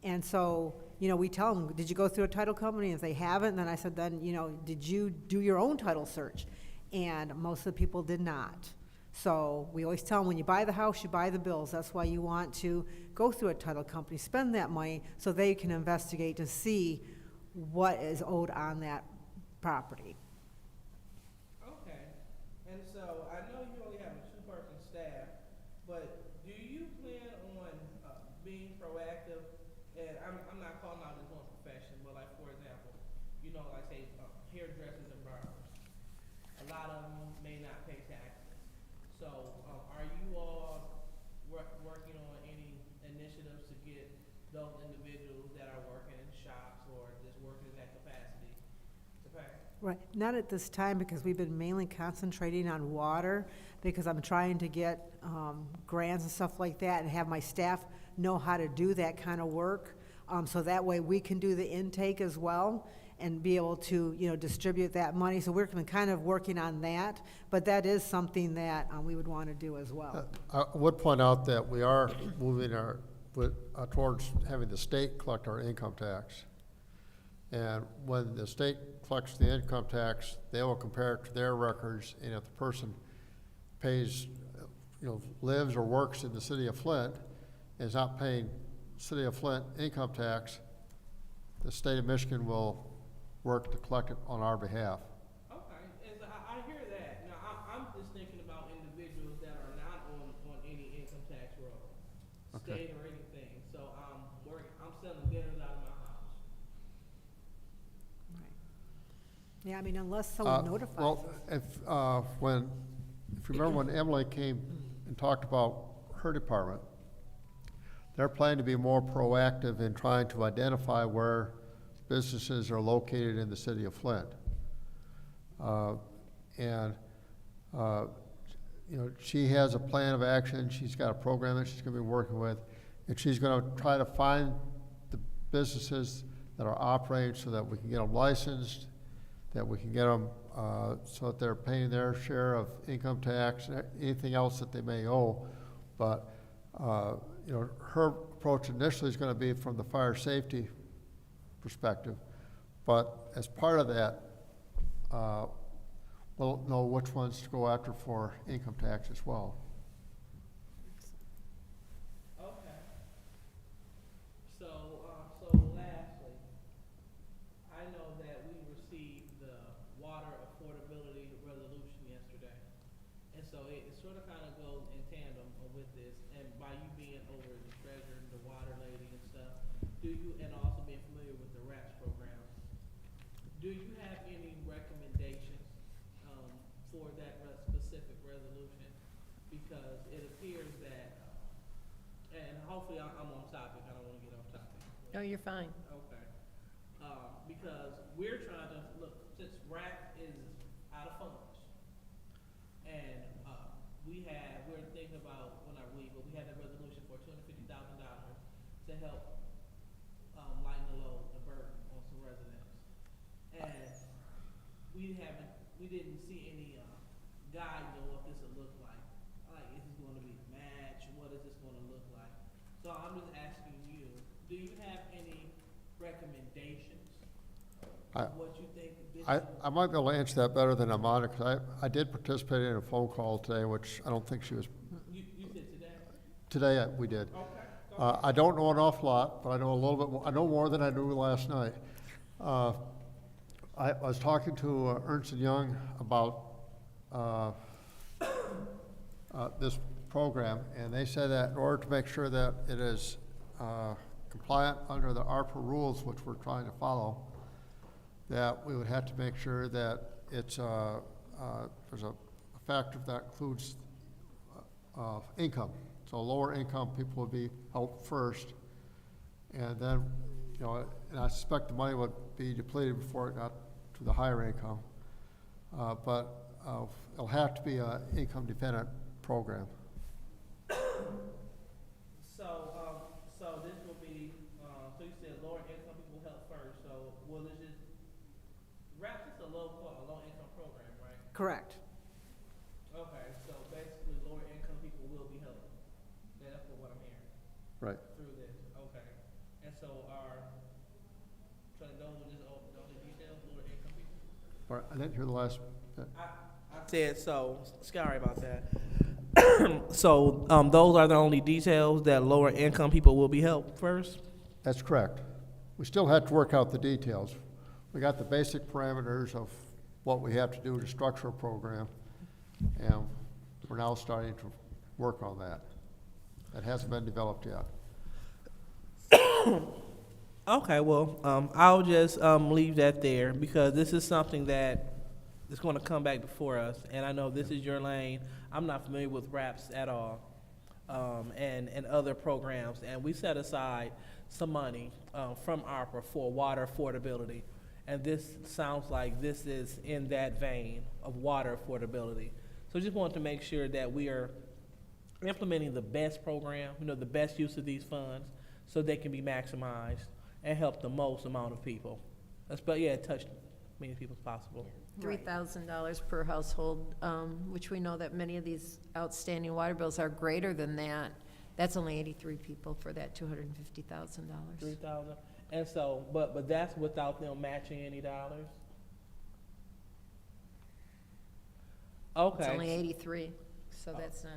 and so you know, we tell them, did you go through a title company? If they haven't, then I said, then, you know, did you do your own title search? And most of the people did not. So we always tell them, when you buy the house, you buy the bills. That's why you want to go through a title company, spend that money so they can investigate to see what is owed on that property. Okay, and so I know you only have a two-person staff, but do you plan on, being proactive? And I'm not calling out this one profession, but like, for example, you know, like say, hairdressers and barbers. A lot of them may not pay taxes. So, are you all working on any initiatives to get those individuals that are working in shops or just working in that capacity to pay? Right, not at this time, because we've been mainly concentrating on water, because I'm trying to get grants and stuff like that, and have my staff know how to do that kind of work, so that way we can do the intake as well, and be able to, you know, distribute that money. So we're kind of working on that, but that is something that we would want to do as well. I would point out that we are moving towards having the state collect our income tax. And when the state collects the income tax, they will compare it to their records, and if the person pays, you know, lives or works in the city of Flint, and is not paying city of Flint income tax, the state of Michigan will work to collect it on our behalf. Okay, and so I hear that. Now, I'm just thinking about individuals that are not on any income tax roll, Okay. state or anything. So I'm selling dinners out of my house. Yeah, I mean, unless someone notifies Well, us. if you remember when Emily came and talked about her department, they're planning to be more proactive in trying to identify where businesses are located in the city of Flint. You know, she has a plan of action, she's got a program that she's gonna be working with, and she's gonna try to find the businesses that are operating so that we can get them licensed, that we can get them, so that they're paying their share of income tax, and anything else that they may owe. But, you know, her approach initially is gonna be from the fire safety perspective, but as part of that, we'll know which ones to go after for income tax as well. Okay. So lastly, I know that we received the water affordability resolution yesterday. And so it sort of kind of goes in tandem with this, and by you being over the treasurer, the water lady and stuff, and also being familiar with the RAPS program, do you have any recommendations for that specific resolution? Because it appears that, and hopefully I'm on topic, I don't want to get off topic. No, you're fine. Okay. Because we're trying to, look, since RAP is out of funds, and we're thinking about, but we had a resolution for $250,000 to help lighten the load, the burden on some residents. And we didn't see any guide on what this would look like. Like, is this going to be a match? What is this going to look like? So I'm just asking you, do you have any recommendations of what you think this I might be able to answer that better than Amanda, because I did participate in a phone call today, which I don't think she was, you said today? today we did. Okay. I don't know an awful lot, but I know a little bit more, I know more than I knew last night. I was talking to Ernst & Young about this program, and they said that in order to make sure that it is compliant under the ARPA rules, which we're trying to follow, that we would have to make sure that it's there's a factor that includes income. So lower income people would be helped first, and then, you know, and I suspect the money would be depleted before it got to the higher income. But it'll have to be an income-dependent program. So this will be, so you said lower income people help first, so will this just, RAP is a low income program, right? Correct. Okay, so basically lower income people will be helped. That's what I'm hearing Right. through this, okay. And so those were just the only details, lower income people? Or, I didn't hear the last bit. I said so, sorry about that. So, those are the only details that lower income people will be helped first? That's correct. We still have to work out the details. We got the basic parameters of what we have to do to structure a program, and we're now starting to work on that. That hasn't been developed yet. Okay, well, I'll just leave that there because this is something that is going to come back before us, and I know this is your lane. I'm not familiar with RAPS at all, and other programs, and we set aside some money from ARPA for water affordability, and this sounds like this is in that vein of water affordability. So just want to make sure that we are implementing the best program, the best use of these funds, so they can be maximized and help the most amount of people. But yeah, touch as many people as possible. $3,000 per household, which we know that many of these outstanding water bills are greater than that. That's only 83 people for that $250,000. 3,000, and so, but that's without them matching any dollars? Okay. It's only 83, so that's not.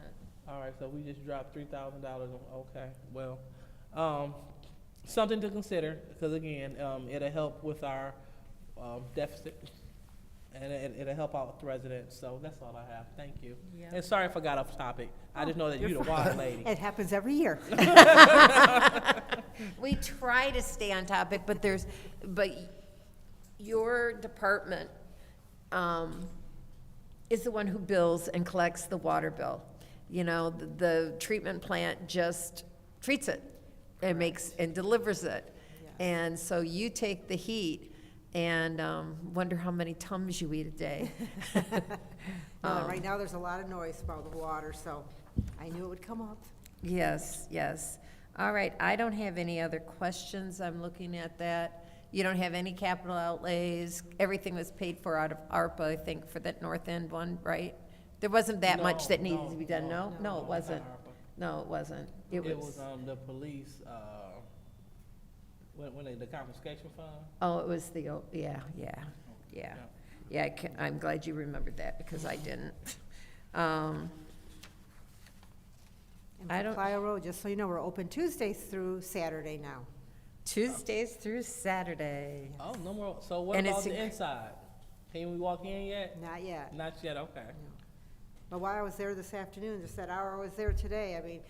All right, so we just dropped $3,000, okay, well, something to consider, because again, it'll help with our, deficit, and it'll help out with residents, so that's all I have, thank you. Yeah. And sorry if I got off topic, I just know that you're the water lady. It happens every year. We try to stay on topic, but your department is the one who bills and collects the water bill. The treatment plant just treats it and makes and delivers it. Yes. And so you take the heat and wonder how many Tums you eat a day. Right now, there's a lot of noise about the water, so I knew it would come up. Yes, yes. All right, I don't have any other questions. I'm looking at that. You don't have any capital outlays. Everything was paid for out of ARPA, I think, for that North End one, right? There wasn't that much that needed to be done, no? No, it wasn't. No, it wasn't. It was, The police, the confiscation fund? oh, it was yeah. Yeah, I'm glad you remembered that, because I didn't. And I for don't- Clio Road, just so you know, we're open Tuesdays through Saturday now. Tuesdays through Saturday. Oh, no more, so what And about it's the in- inside? Can we walk in yet? Not yet. Not yet, okay. But while I was there this afternoon, just that hour I was there today, I mean,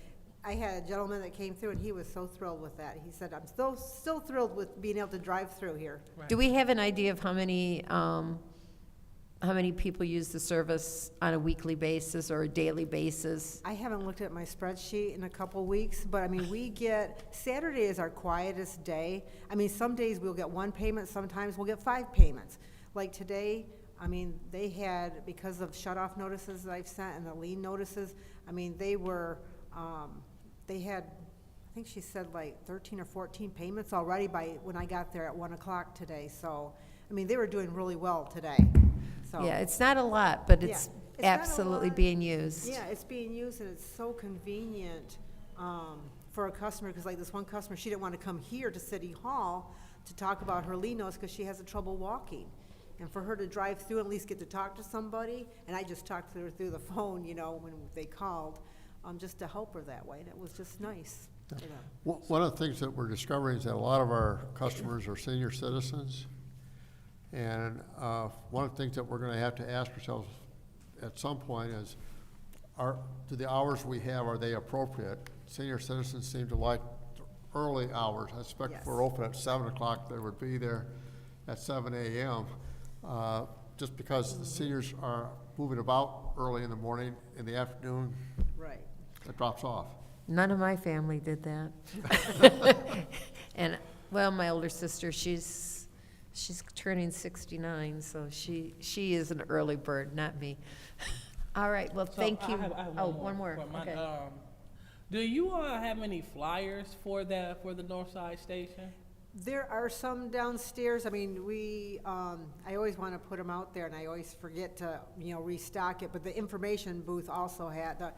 I had a gentleman that came through and he was so thrilled with that. He said, I'm still thrilled with being able to drive through here. Do we have an idea of how many people use the service on a weekly basis or a daily basis? I haven't looked at my spreadsheet in a couple weeks, but I mean, Saturday is our quietest day. I mean, some days we'll get one payment, sometimes we'll get 5 payments. Like today, I mean, they had, because of shut-off notices that I've sent and the lien notices, I mean, they had, I think she said like 13 or 14 payments already by when I got there at 1 o'clock today. So, I mean, they were doing really well today. So, Yeah, it's not a lot, but Yeah, it's it's not a absolutely lot. being used. yeah, it's being used and it's so convenient for a customer, because like this one customer, she didn't want to come here to City Hall to talk about her lien notice because she has trouble walking. And for her to drive through and at least get to talk to somebody, and I just talked to her through the phone, when they called, just to help her that way, and it was just nice. One of the things that we're discovering is that a lot of our customers are senior citizens. And one of the things that we're gonna have to ask ourselves at some point is, do the hours we have, are they appropriate? Senior citizens seem to like early hours. I expect if we're open at 7 o'clock, they would be there at 7 a.m. Just because the seniors are moving about early in the morning, in the afternoon, Right. it drops off. None of my family did that. And, well, my older sister, she's turning 69, so she is an early bird, not me. All right, well, So thank you. I have Oh, one more, for mine. okay. Do you have any flyers for the North Side Station? There are some downstairs. I mean, I always want to put them out there, and I always forget to, restock it. But the information booth also had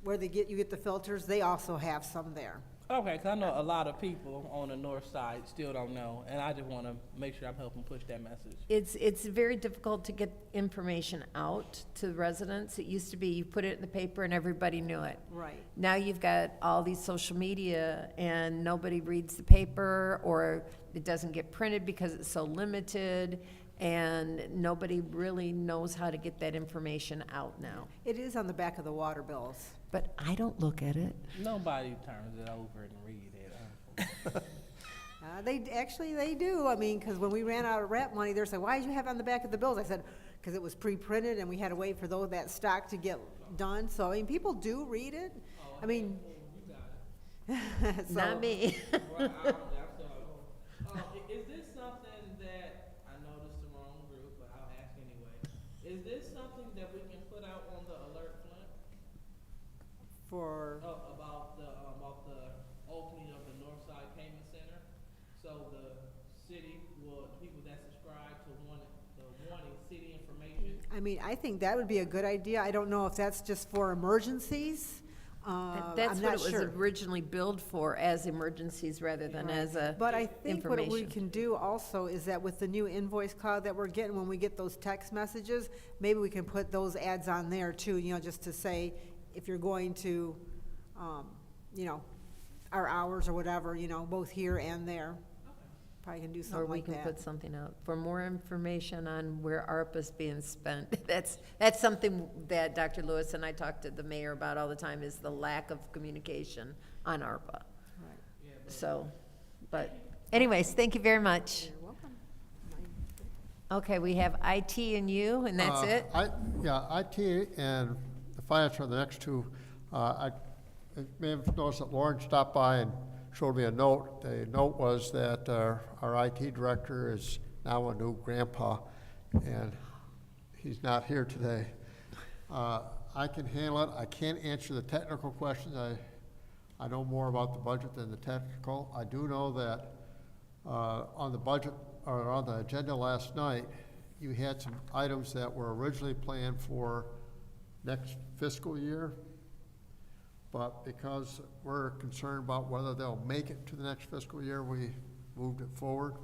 where you get the filters. They also have some there. Okay, 'cause I know a lot of people on the north side still don't know, and I just wanna make sure I'm helping push that message. It's very difficult to get information out to the residents. It used to be you put it in the paper and everybody knew it. Right. Now you've got all these social media and nobody reads the paper, or it doesn't get printed because it's so limited, and nobody really knows how to get that information out now. It is on the back of the water bills. But I don't look at it. Nobody turns it over and read it. They do. I mean, because when we ran out of rent money, they're saying, why did you have it on the back of the bills? I said, because it was pre-printed and we had to wait for that stock to get done. So, I mean, people do read it. I mean. Not me. Is this something that, I know this is the wrong group, but I'll ask anyway. Is this something that we can put out on the alert, Flint? For, About the opening of the Northside Payment Center? So the city will, people that subscribe to wanting city information. I mean, I think that would be a good idea. I don't know if that's just for emergencies. That's I'm what not it was sure. originally billed for, as emergencies rather than as a But I think what we information. can do also is that with the new invoice cloud that we're getting, when we get those text messages, maybe we can put those ads on there too, just to say, if you're going to, our hours or whatever, both here and there. Probably can do Or something we like can that. put something out for more information on where ARPA's being spent. That's something that Dr. Lewis and I talk to the mayor about all the time, is the lack of communication on ARPA. Right. So, but anyways, thank you very much. You're welcome. Okay, we have IT and you, and that's it? IT and the finance are the next two. I may have noticed that Lauren stopped by and showed me a note. The note was that our IT director is now a new grandpa, and he's not here today. I can handle it. I can't answer the technical questions. I know more about the budget than the technical. I do know that on the budget, or on the agenda last night, you had some items that were originally planned for next fiscal year, but because we're concerned about whether they'll make it to the next fiscal year, we moved it forward.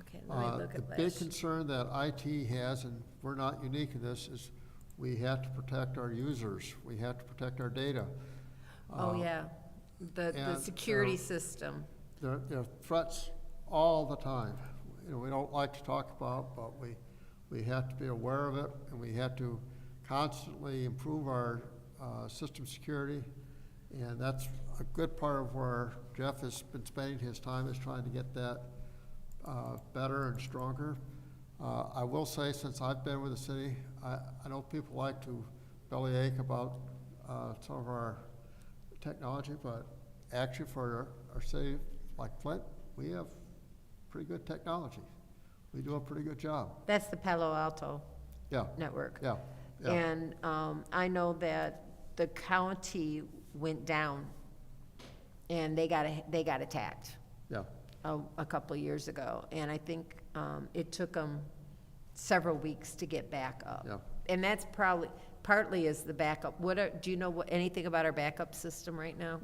Okay, let me look The at big that. concern that IT has, and we're not unique in this, is we have to protect our users. We have to protect our data. Oh, yeah, the and, security system. There are threats all the time. We don't like to talk about, but we have to be aware of it, and we have to constantly improve our system security. And that's a good part of where Jeff has been spending his time, is trying to get that better and stronger. I will say, since I've been with the city, I know people like to bellyache about some of our technology, but actually for our city like Flint, we have pretty good technology. We do a pretty good job. That's the Palo Alto Yeah, network. yeah, yeah. And I know that the county went down, and they got attacked Yeah, a couple of years ago, and I think it took them several weeks to get back up. yeah. And that's partly is the backup. Do you know anything about our backup system right now?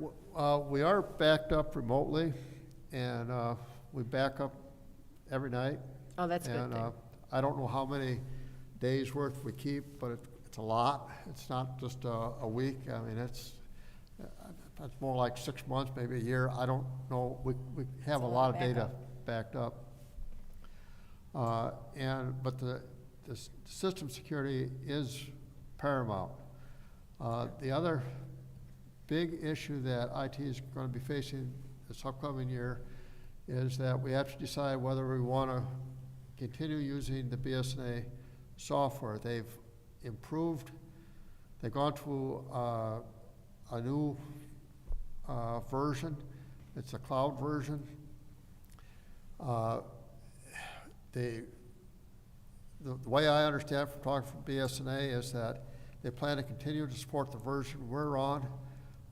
We are backed up remotely, and we back up every night. Oh, that's a good And thing. I don't know how many days worth we keep, but it's a lot. It's not just a week. I mean, it's more like 6 months, maybe a year. I don't know. We have a lot of data backed up. But the system security is paramount. The other big issue that IT is going to be facing this upcoming year is that we have to decide whether we want to continue using the BSNA software. They've improved, they've gone to a new version. It's a cloud version. The way I understand from talking from BSNA is that they plan to continue to support the version we're on,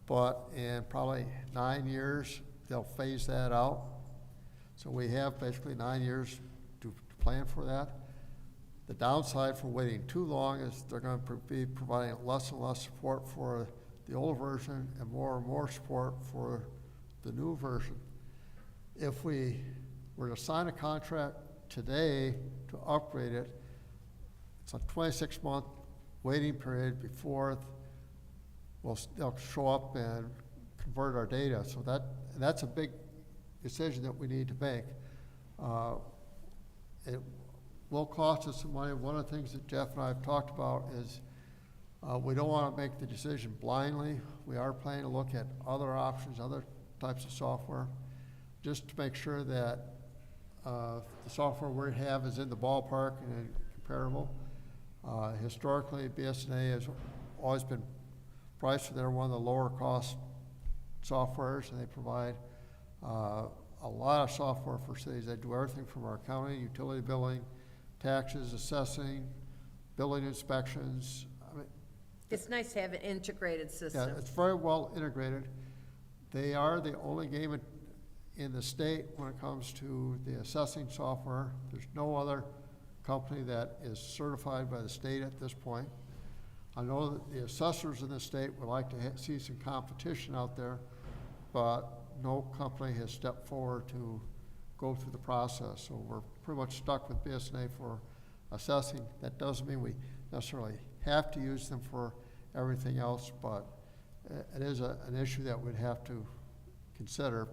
but in probably 9 years, they'll phase that out. So we have basically 9 years to plan for that. The downside for waiting too long is they're going to be providing less and less support for the old version and more support for the new version. If we were to sign a contract today to upgrade it, it's a 26-month waiting period before they'll show up and convert our data. So that's a big decision that we need to make. It will cost us some money. One of the things that Jeff and I have talked about is we don't want to make the decision blindly. We are planning to look at other options, other types of software, just to make sure that the software we have is in the ballpark and comparable. Historically, BSNA has always been priced that they're one of the lower cost softwares, and they provide a lot of software for cities. They do everything from our accounting, utility billing, taxes, assessing, building inspections. I mean, It's nice to have an integrated system. yeah, it's very well integrated. They are the only game in the state when it comes to the assessing software. There's no other company that is certified by the state at this point. I know that the assessors in the state would like to see some competition out there, but no company has stepped forward to go through the process. So we're pretty much stuck with BSNA for assessing. That doesn't mean we necessarily have to use them for everything else, but it is an issue that we'd have to consider.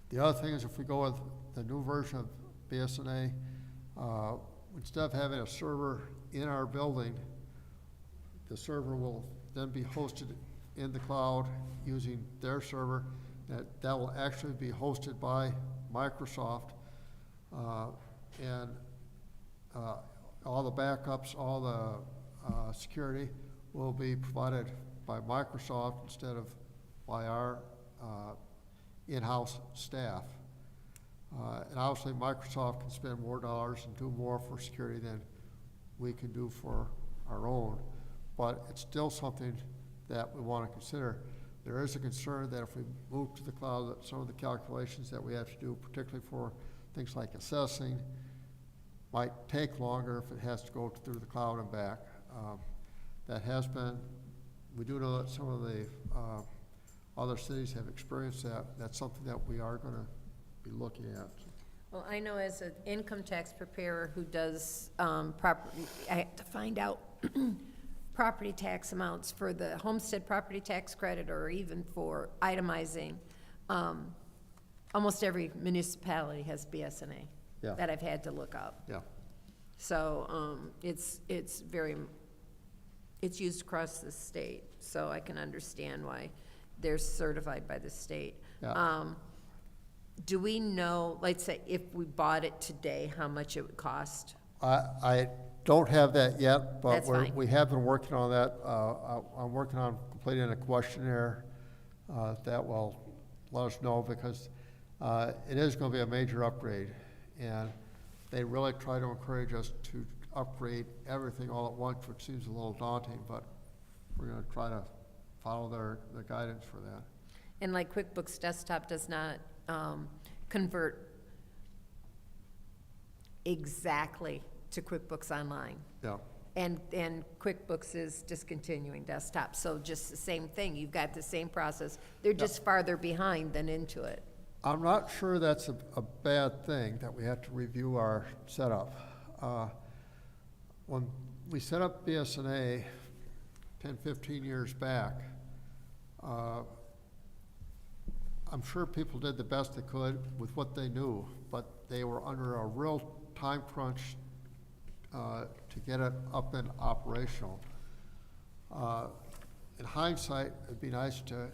The other thing is if we go with the new version of BSNA, instead of having a server in our building, the server will then be hosted in the cloud using their server. That will actually be hosted by Microsoft, and all the backups, all the security will be provided by Microsoft instead of by our in-house staff. And obviously Microsoft can spend more dollars and do more for security than we can do for our own, but it's still something that we want to consider. There is a concern that if we move to the cloud, that some of the calculations that we have to do, particularly for things like assessing, might take longer if it has to go through the cloud and back. That has been, we do know that some of the other cities have experienced that. That's something that we are going to be looking at. Well, I know as an income tax preparer who does property, I have to find out property tax amounts for the homestead property tax credit or even for itemizing. Almost every municipality has BSNA Yeah. that I've had to look up. Yeah. So it's used across the state, so I can understand why they're certified by the state. Yeah. Do we know, let's say, if we bought it today, how much it would cost? I don't have that yet, but That's fine. we have been working on that. I'm working on completing a questionnaire that will let us know, because it is going to be a major upgrade, and they really try to encourage us to upgrade everything all at once, which seems a little daunting, but we're going to try to follow their guidance for that. And like QuickBooks Desktop does not convert exactly to QuickBooks Online. Yeah. And QuickBooks is discontinuing desktop, so just the same thing, you've got the same process. They're just farther behind than into it. I'm not sure that's a bad thing, that we have to review our setup. When we set up BSNA 10, 15 years back, I'm sure people did the best they could with what they knew, but they were under a real time crunch to get it up and operational. In hindsight, it'd be nice to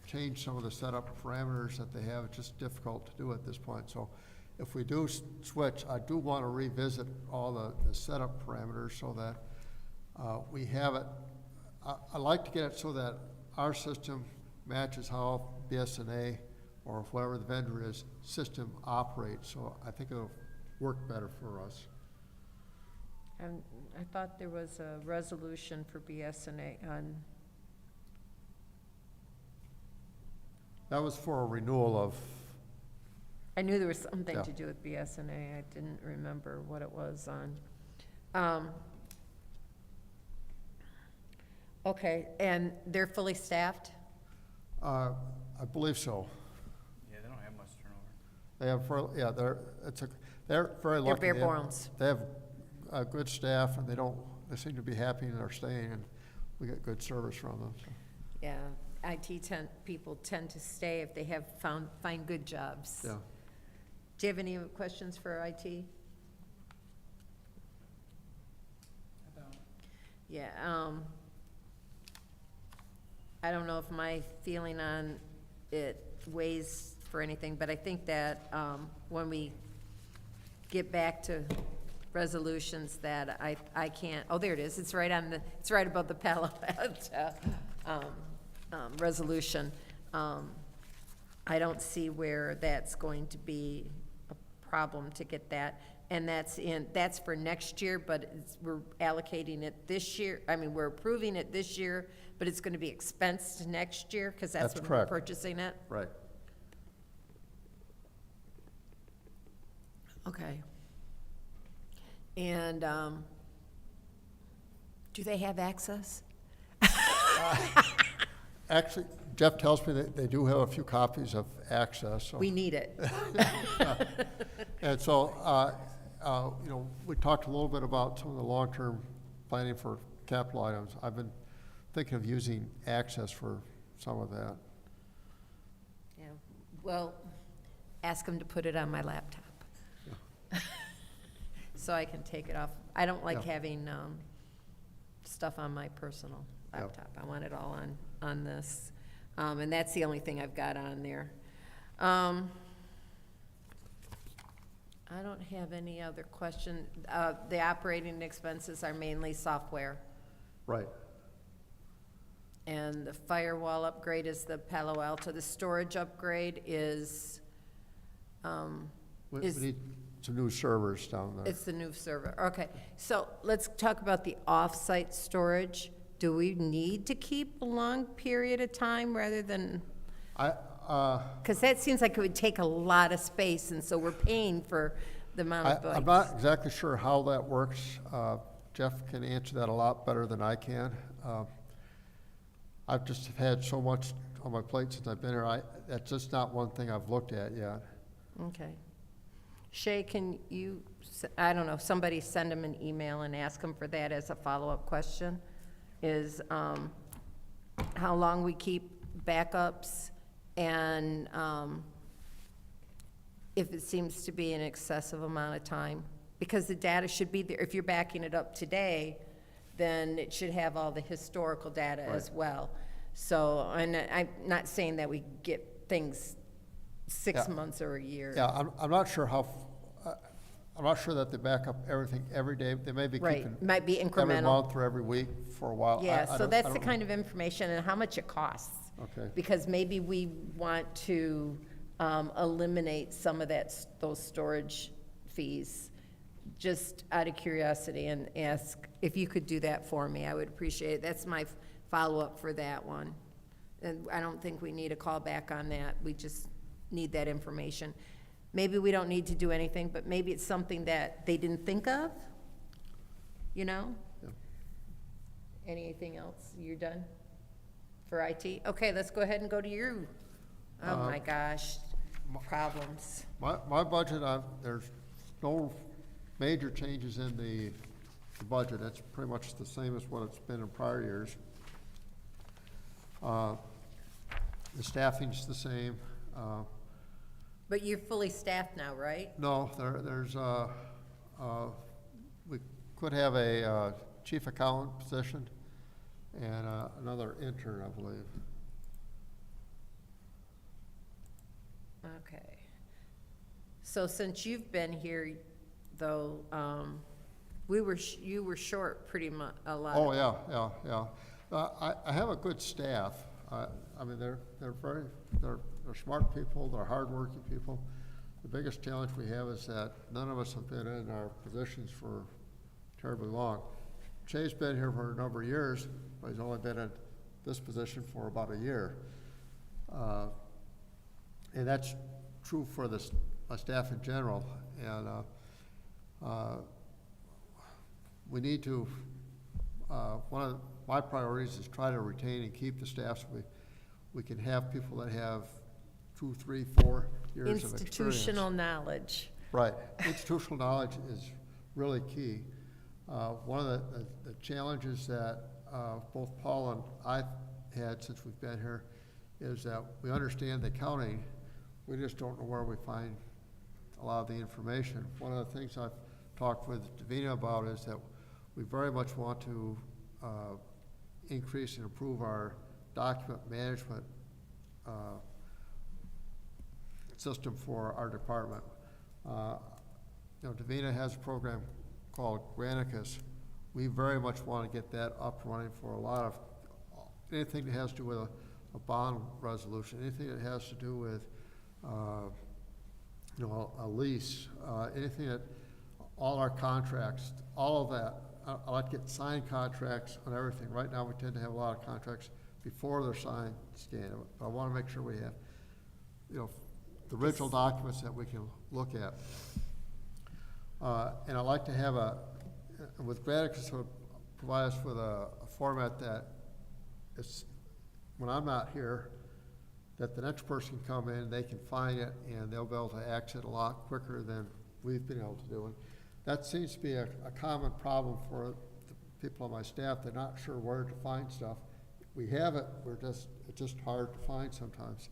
change some of the setup parameters that they have. It's just difficult to do at this point. So if we do switch, I do want to revisit all the setup parameters so that we have it. I like to get it so that our system matches how BSNA or whoever the vendor is system operates. So I think it'll work better for us. And I thought there was a resolution for BSNA on, That was for a renewal of, I knew there was something Yeah. to do with BSNA, I didn't remember what it was on. Okay, and they're fully staffed? I believe so. Yeah, they don't have much turnover. They have, yeah, they're very lucky. bare They have- bones. They have good staff, and they seem to be happy and they're staying, and we get good service from them, so. Yeah, people tend to stay if they have find good jobs. Yeah. Do you have any questions for IT? I don't. Yeah, I don't know if my feeling on it weighs for anything, but I think that, when we get back to resolutions that I can't, oh, there it is, it's right above the Palo Alto, resolution. I don't see where that's going to be a problem to get that. And that's for next year, but we're allocating it this year. I mean, we're approving it this year, but it's gonna be expensed next year, because that's That's when we're correct. purchasing it? Right. Okay. And, do they have access? Actually, Jeff tells me that they do have a few copies of Access, so. We need it. And so, you know, we talked a little bit about some of the long-term planning for capital items. I've been thinking of using Access for some of that. Yeah, well, ask them to put it on my laptop. So I can take it off. I don't like Yeah. having, stuff on my personal Yeah. laptop. I want it all on this. And that's the only thing I've got on there. I don't have any other question. The operating expenses are mainly software. Right. And the firewall upgrade is the Palo Alto. The storage upgrade is, We Is- need some new servers down there. it's the new server. Okay, so let's talk about the off-site storage. Do we need to keep a long period of time rather than, because that seems like it would take a lot of space, and so we're paying for the amount of I'm not exactly sure how that works. Jeff can answer that a lot better than I can. I've just had so much on my plate since I've been here. That's just not one thing I've looked at yet. Okay. Shay, can you, I don't know, somebody send him an email and ask him for that as a follow-up question, is how long we keep backups, and if it seems to be an excessive amount of time. Because the data should be there. If you're backing it up today, then it should have all the historical data as well. So, and I'm not saying that we get things 6 Yeah. months or a year. Yeah, I'm not sure I'm not sure that they back up everything every day. They may be Right, keeping might be every incremental. month or every week for a while. Yeah, I so don't- that's I the don't kind know. of information and how much it costs. Okay. Because maybe we want to eliminate some of those storage fees, just out of curiosity, and ask if you could do that for me. I would appreciate it. That's my follow-up for that one. And I don't think we need a call back on that. We just need that information. Maybe we don't need to do anything, but maybe it's something that they didn't think of, you know? Yeah. Anything else? You're done for IT? Okay, let's go ahead and go to you. Oh, my gosh, problems. My budget, there's no major changes in the budget. It's pretty much the same as what it's been in prior years. The staffing's the same. But you're fully staffed now, right? No, we could have a chief accountant position and another intern, I believe. Okay. So since you've been here, though, you were short pretty much a lot. Oh, yeah. I have a good staff. I mean, they're smart people, they're hardworking people. The biggest challenge we have is that none of us have been in our positions for terribly long. Shay's been here for a number of years, but he's only been in this position for about a year. And that's true for my staff in general. And we need to, one of my priorities is try to retain and keep the staff so we can have people that have 2, 3, 4 years of experience. Institutional knowledge. Right. Institutional knowledge is really key. One of the challenges that both Paul and I've had since we've been here is that we understand the accounting, we just don't know where we find a lot of the information. One of the things I've talked with Davina about is that we very much want to increase and improve our document management system for our department. Davina has a program called Granicus. We very much want to get that up and running for a lot of, anything that has to do with a bond resolution, anything that has to do with, a lease, anything that, all our contracts, all of that. I like to get signed contracts on everything. Right now, we tend to have a lot of contracts before they're signed, scanned. But I want to make sure we have, the original documents that we can look at. And I like to have with Granicus, to provide us with a format that is, when I'm not here, that the next person can come in, they can find it, and they'll be able to access it a lot quicker than we've been able to do. And that seems to be a common problem for the people on my staff. They're not sure where to find stuff. We have it, it's just hard to find sometimes.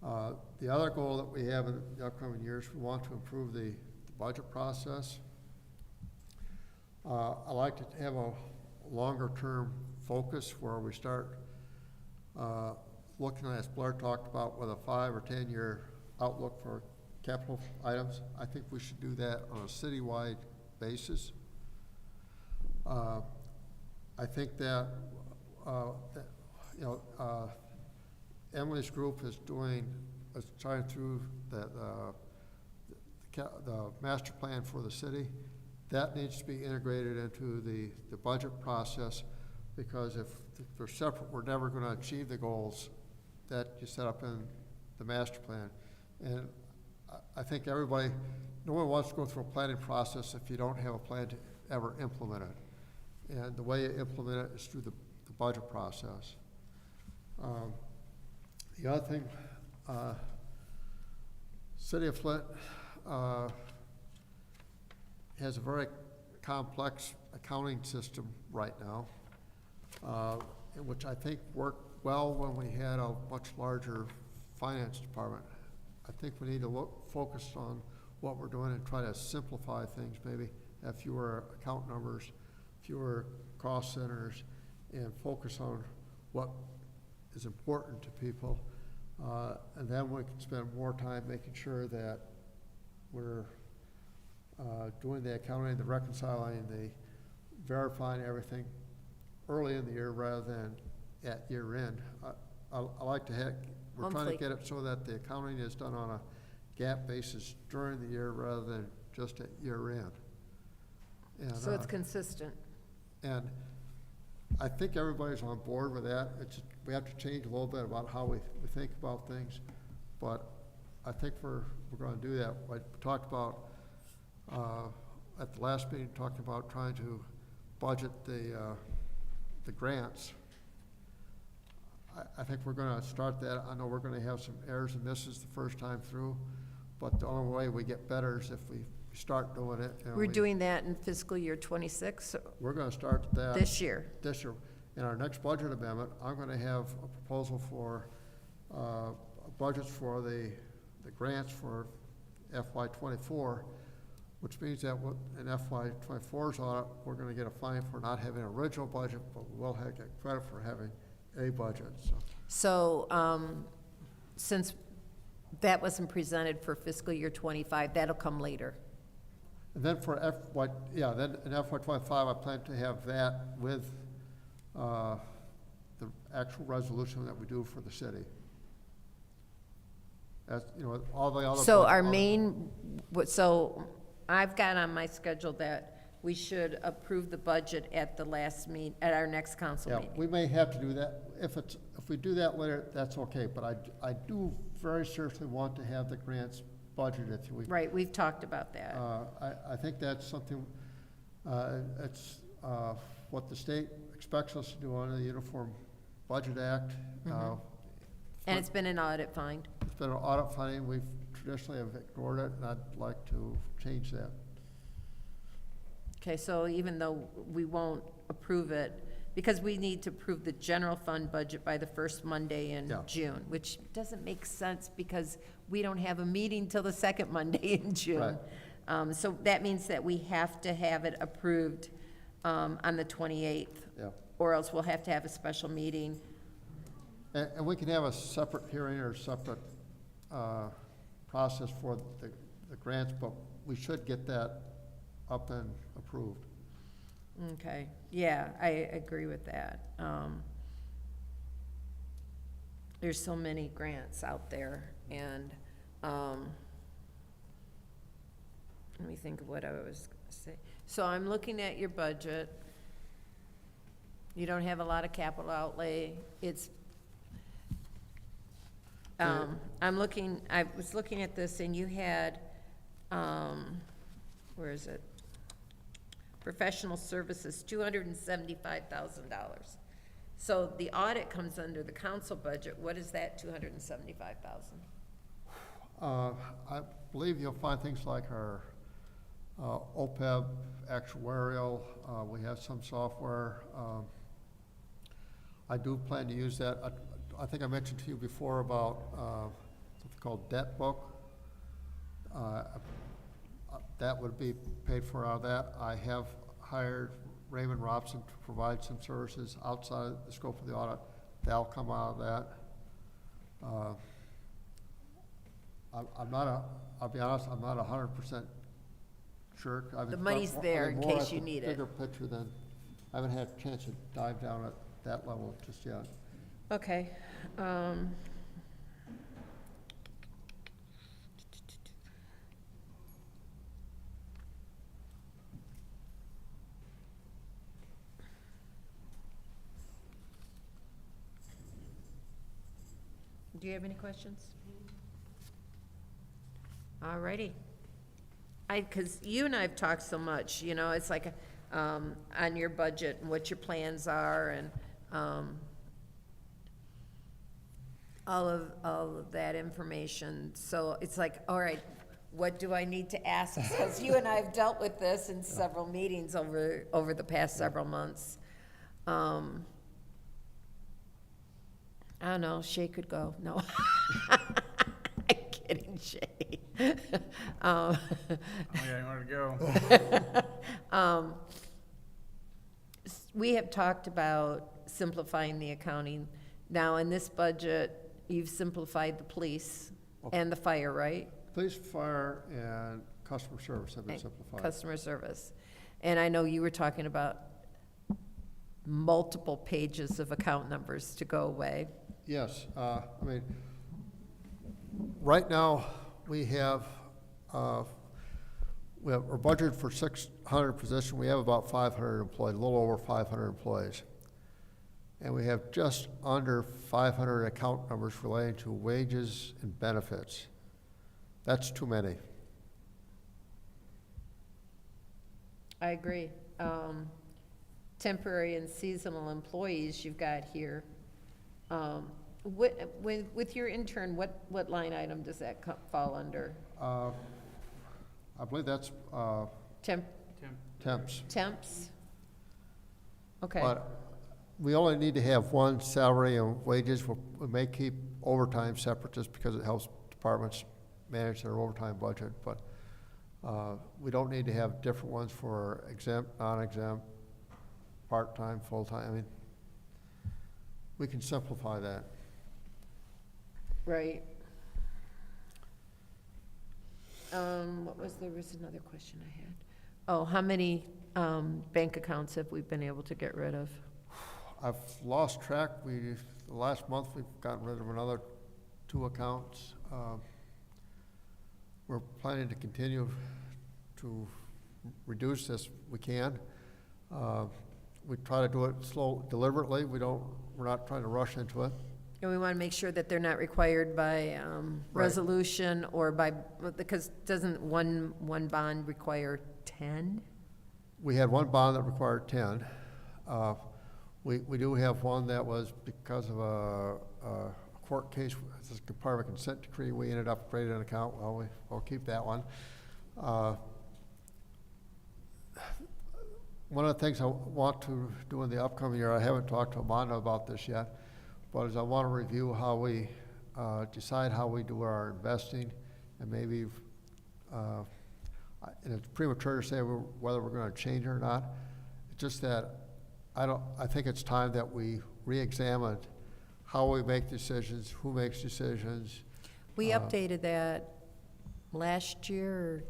The other goal that we have in the upcoming years, we want to improve the budget process. I like to have a longer term focus where we start looking at, as Blair talked about, with a 5 or 10 year outlook for capital items. I think we should do that on a citywide basis. I think that, Emily's group is trying through the master plan for the city. That needs to be integrated into the budget process, because if they're separate, we're never going to achieve the goals that you set up in the master plan. And I think no one wants to go through a planning process if you don't have a plan to ever implement it. And the way you implement it is through the budget process. The other thing, City of Flint has a very complex accounting system right now, which I think worked well when we had a much larger finance department. I think we need to focus on what we're doing and try to simplify things, maybe have fewer account numbers, fewer cost centers, and focus on what is important to people. And then we can spend more time making sure that we're doing the accounting, the reconciling, the verifying everything early in the year rather than at year end. I like to we're trying to get it so that the accounting is done on a GAAP basis during the year rather than just at year end. And, So it's consistent. And I think everybody's on board with that. We have to change a little bit about how we think about things, but I think we're going to do that. I talked about at the last meeting, talking about trying to budget the grants. I think we're going to start that. I know we're going to have some errors and misses the first time through, but the only way we get better is if we start doing it. We're doing that in fiscal year 26, We're going to start that this year. This year. In our next budget amendment, I'm going to have a proposal for budgets for the grants for FY24, which means that in FY24's audit, we're going to get a fine for not having an original budget, but we'll get credit for having a budget. So since that wasn't presented for fiscal year 25, that'll come later. And then for then in FY25, I plan to have that with the actual resolution that we do for the city. As all the other. So so I've got on my schedule that we should approve the budget at at our next council Yeah, meeting. we may have to do that. If we do that later, that's okay, but I do very seriously want to have the grants budgeted. Right, we've talked about that. I think that's something, it's what the state expects us to do under the Uniform Budget Act. And it's been an audit find. It's been an audit finding, we've traditionally have ignored it, and I'd like to change that. Okay, so even though we won't approve it, because we need to approve the general fund budget by the first Monday in Yeah. June, which doesn't make sense because we don't have a meeting till the second Monday in June. So that means that we have to have it approved on the 28th, Yeah. or else we'll have to have a special meeting. And we can have a separate hearing or separate process for the grants, but we should get that up and approved. Okay, yeah, I agree with that. There's so many grants out there, and, let me think of what I was gonna say. So I'm looking at your budget. You don't have a lot of capital outlay. It's, I was looking at this, and you had, where is it? Professional services, $275,000. So the audit comes under the council budget. What is that, $275,000? I believe you'll find things like our OPEB actuarial, we have some software. I do plan to use that. I think I mentioned to you before about something called debt book. That would be paid for out of that. I have hired Raymond Robson to provide some services outside the scope of the audit. That'll come out of that. I'll be honest, I'm not 100% sure. The money's there in case you need it. Bigger picture than, I haven't had a chance to dive down at that level just yet. Okay. Do you have any questions? All righty. Because you and I have talked so much, you know, it's like, on your budget and what your plans are, and, all of that information. So it's like, all right, what do I need to ask? Because you and I have dealt with this in several meetings over the past several months. I don't know, Shay could go, no. I'm kidding, Shay. Oh, yeah, you wanted to go? We have talked about simplifying the accounting. Now, in this budget, you've simplified the police and the fire, right? Police, fire, and customer service have been And simplified. Customer service. And I know you were talking about multiple pages of account numbers to go away. Yes, I mean, right now, we have our budget for 600 positions, we have about 500 employees, a little over 500 employees. And we have just under 500 account numbers relating to wages and benefits. That's too many. I agree. Temporary and seasonal employees you've got here. With your intern, what line item does that fall under? I believe that's Temp, temps. temps? Okay, But we only need to have one salary and wages. We may keep overtime separate just because it helps departments manage their overtime budget, but we don't need to have different ones for exempt, non-exempt, part-time, full-time. I mean, we can simplify that. right. There was another question I had. Oh, how many bank accounts have we been able to get rid of? I've lost track. The last month, we've gotten rid of another 2 accounts. We're planning to continue to reduce this we can. We try to do it deliberately. We're not trying to rush into it. And we want to make sure that they're not required by resolution or by, because doesn't one bond require 10? we had one bond that required 10. We do have one that was because of a court case, this is part of a consent decree, we ended up creating an account, well, we'll keep that one. One of the things I want to do in the upcoming year, I haven't talked to Amanda about this yet, but is I want to review how we decide how we do our investing, and maybe, and it's premature to say whether we're going to change it or not. It's just that I think it's time that we re-examine how we make decisions, who makes decisions. We updated that last year, or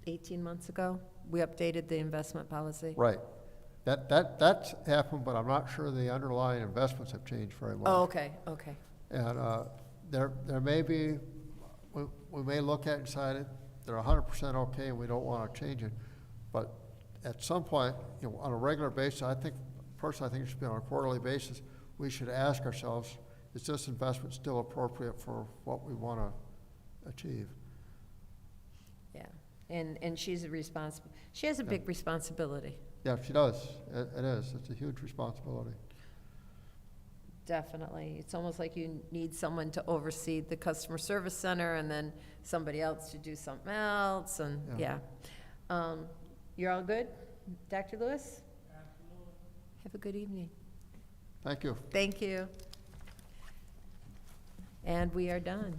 18 months ago. We updated the investment policy. Right. That's happened, but I'm not sure the underlying investments have changed very much. Oh, okay, okay. And there may be, we may look at it and decide it, they're 100% okay and we don't want to change it. But at some point, you know, on a regular basis, personally, I think it should be on a quarterly basis, we should ask ourselves, is this investment still appropriate for what we want to achieve? Yeah, and she's she has a big responsibility, Yeah, she does. It is. It's a huge responsibility. definitely. It's almost like you need someone to oversee the customer service center and then somebody else to do something else, and, yeah. You're all good? Dr. Lewis? Absolutely. Have a good evening. Thank you. Thank you. And we are done.